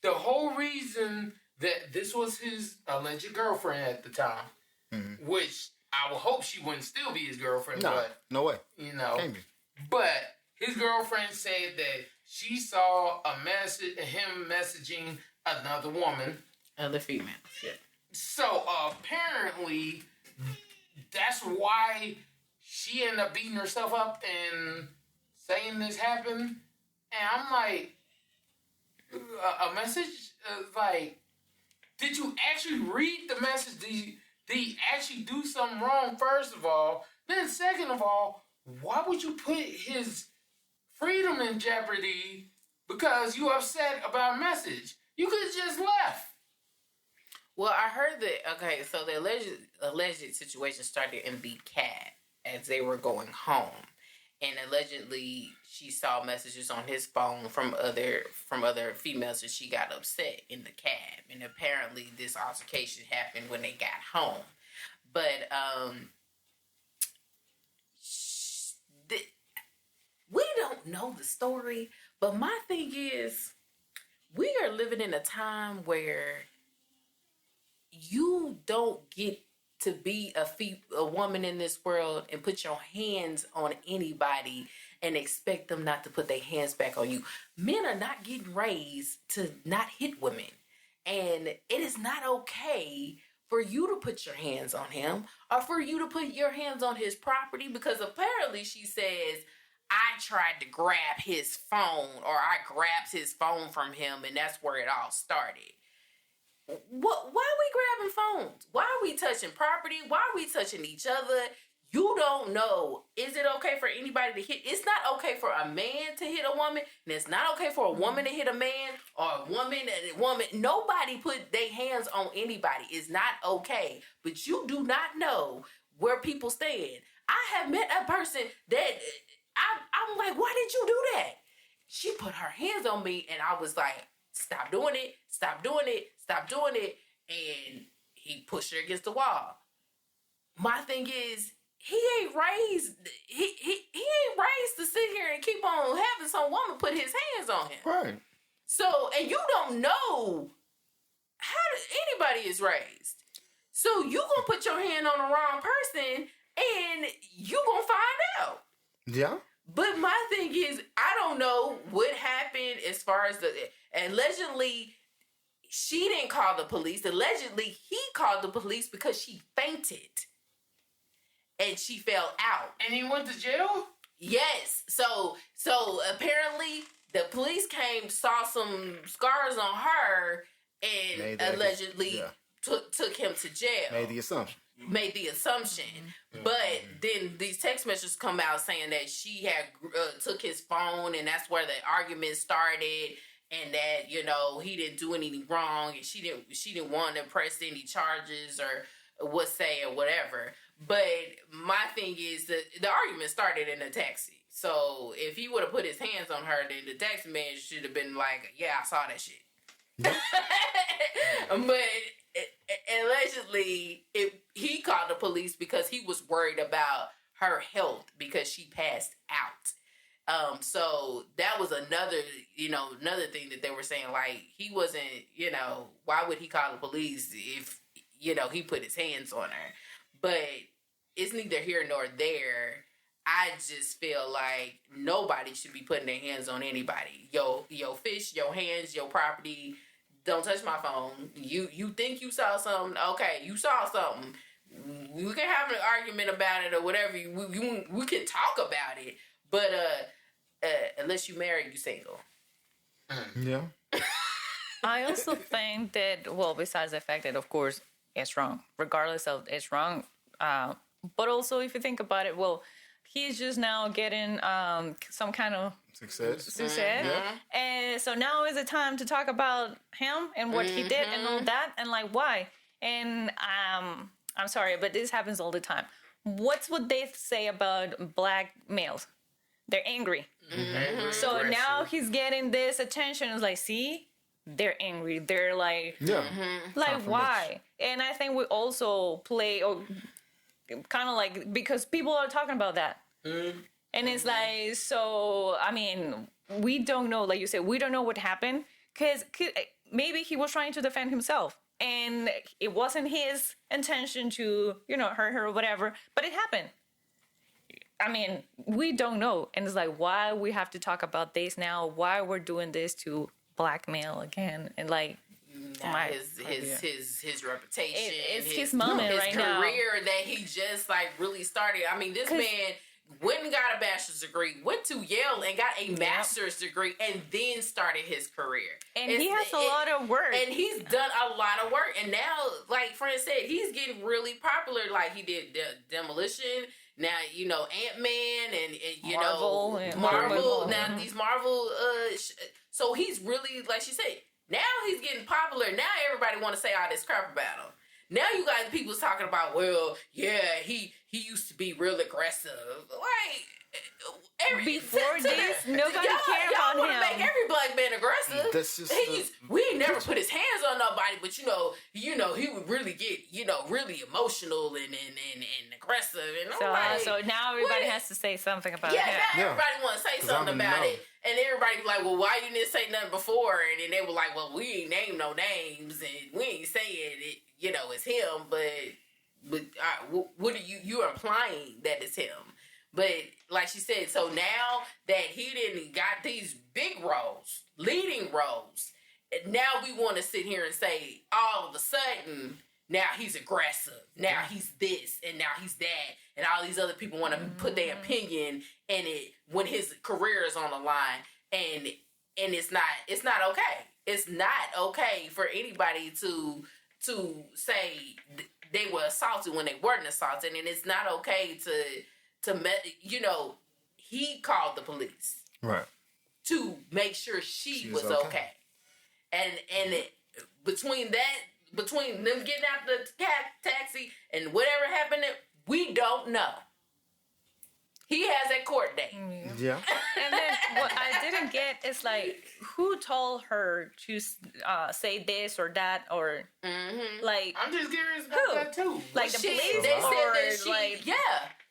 the whole reason that this was his alleged girlfriend at the time, which I would hope she wouldn't still be his girlfriend. No, but, no way. Can't be. But his girlfriend said that she saw a message, him messaging another woman. Other females, yeah. So apparently, that's why she ended up beating herself up and saying this happened. And I'm like, a message? Like, did you actually read the message? Did he actually do something wrong, first of all? Then second of all, why would you put his freedom in jeopardy because you upset about a message? You could have just left. Well, I heard that, okay, so the alleged situation started in the cab as they were going home. And allegedly, she saw messages on his phone from other females, and she got upset in the cab. And apparently, this altercation happened when they got home. But we don't know the story. But my thing is, we are living in a time where you don't get to be a woman in this world and put your hands on anybody and expect them not to put their hands back on you. Men are not getting raised to not hit women. And it is not okay for you to put your hands on him or for you to put your hands on his property, because apparently she says, I tried to grab his phone, or I grabbed his phone from him, and that's where it all started. What? Why are we grabbing phones? Why are we touching property? Why are we touching each other? You don't know. Is it okay for anybody to hit? It's not okay for a man to hit a woman, and it's not okay for a woman to hit a man, or a woman and a woman. Nobody put their hands on anybody. It's not okay. But you do not know where people stand. I have met a person that I'm like, why did you do that? She put her hands on me, and I was like, stop doing it, stop doing it, stop doing it. And he pushed her against the wall. My thing is, he ain't raised to sit here and keep on having some woman put his hands on him. Right. So, and you don't know how anybody is raised. So you gonna put your hand on the wrong person, and you gonna find out. Yeah. But my thing is, I don't know what happened as far as allegedly, she didn't call the police. Allegedly, he called the police because she fainted. And she fell out. And he went to jail? Yes. So apparently the police came, saw some scars on her, and allegedly took him to jail. Made the assumption. But then these text messages come out saying that she had took his phone, and that's where the argument started, and that, you know, he didn't do anything wrong, and she didn't want to press any charges or what say or whatever. But my thing is that the argument started in the taxi. So if he would have put his hands on her, then the taxi man should have been like, yeah, I saw that shit. But allegedly, he called the police because he was worried about her health because she passed out. So that was another thing that they were saying, like, he wasn't, why would he call the police if, he put his hands on her? But it's neither here nor there. I just feel like nobody should be putting their hands on anybody. Your fish, your hands, your property. Don't touch my phone. You think you saw something? Okay, you saw something. We can have an argument about it or whatever. We can talk about it. But unless you married, you single. Yeah. I also think that, well, besides the fact that, of course, it's wrong, regardless of it's wrong. But also, if you think about it, well, he's just now getting some kind of success. Yeah. And so now is the time to talk about him and what he did and all that, and like why. And I'm sorry, but this happens all the time. What's what they say about black males? They're angry. Mm-hmm. So aggressive. Now he's getting this attention. It's like, see, they're angry. They're like, like why? And I think we also play, or kind of like, because people are talking about that. And it's like, so, I mean, we don't know, like you said, we don't know what happened, because maybe he was trying to defend himself, and it wasn't his intention to, hurt her or whatever, but it happened. I mean, we don't know. And it's like, why we have to talk about this now, why we're doing this to blackmail again, and like, his reputation, it's his moment right now, his career that he just like really started. I mean, this man went and got a bachelor's degree, went to Yale and got a master's degree, and then started his career. And he has a lot of work. And he's done a lot of work. And now, like Fran said, he's getting really popular. Like, he did Demolition. Now, Ant-Man and Marvel. Now, these Marvel... so he's really, like she said, now he's getting popular. Now everybody want to say all this crap about him. Now you got people talking about, well, yeah, he used to be real aggressive. Like, before this, nobody cared about him. Y'all want to make every black man aggressive. That's just we ain't never put his hands on nobody, but he would really get, really emotional and aggressive. And so now everybody has to say something about it. Now everybody want to say something about it. And everybody be like, well, why you didn't say nothing before? And then they were like, well, we ain't named no names, and we ain't saying it, it's him, but what are you implying that it's him? But like she said, so now that he didn't got these big roles, leading roles, now we want to sit here and say all of a sudden now he's aggressive. Now he's this, and now he's that, and all these other people want to put their opinion in it when his career is on the line, and it's not okay. It's not okay for anybody to say they were assaulted when they weren't assaulted, and it's not okay he called the police Right. to make sure she was okay. And between them getting out the taxi and whatever happened, we don't know. He has a court date. Yeah. And then what I didn't get is like, who told her to say this or that or like? I'm just curious about Who? that too. Like the police? They said that she, like,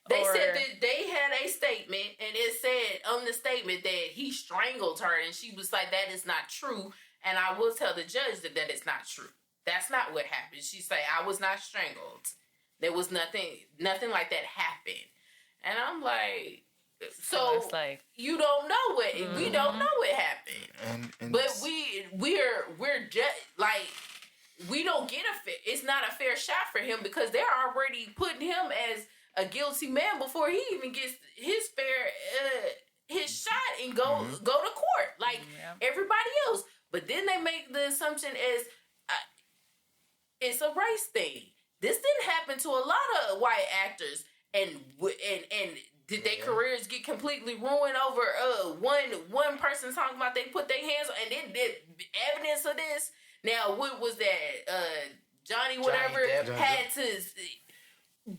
They or- said that they had a statement, and it said on the statement that he strangled her, and she was like, "That is not true." And I will tell the judge that is not true. That's not what happened. She said, "I was not strangled. There was nothing like that happened." And I'm like, so it's like, you don't know what we don't know what happened, And but we're just like, we don't get it's not a fair shot for him because they're already putting him as a guilty man before he even gets his his shot and go to court like everybody else. But then they make the assumption as it's a race thing. This didn't happen to a lot of white actors, and did their careers get completely ruined over one person talking about they put their hands on, and then did evidence of this. Now what was that? Johnny whatever had to.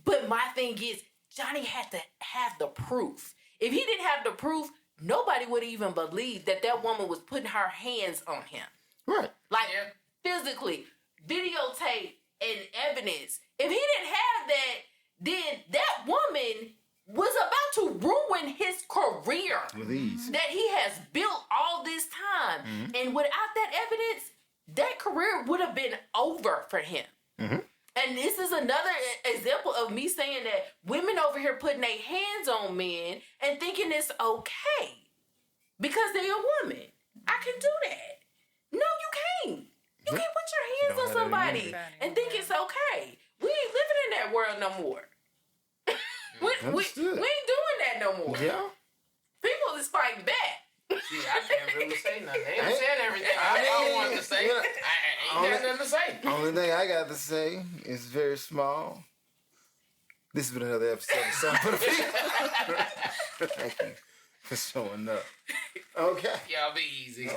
But my thing is, Johnny had to have the proof. If he didn't have the proof, nobody would even believe that woman was putting her hands on him. right. Like, physically, videotape and evidence. If he didn't have that, then that woman was about to ruin his career With ease. that he has built all this time. And without that evidence, that career would have been over for him. And this is another example of me saying that women over here putting their hands on men and thinking it's okay because they're a woman. I can do that. No, you can't. You can't put your hands on somebody and think it's okay. We ain't living in that world no more. we ain't doing that no more. Yeah. People is fighting back. See, I can't really say nothing. They ain't said everything I wanted to say. I ain't got nothing to say. Only thing I got to say is very small. This has been another episode of Something for the People. Thank you for showing up. Okay. Y'all be easy.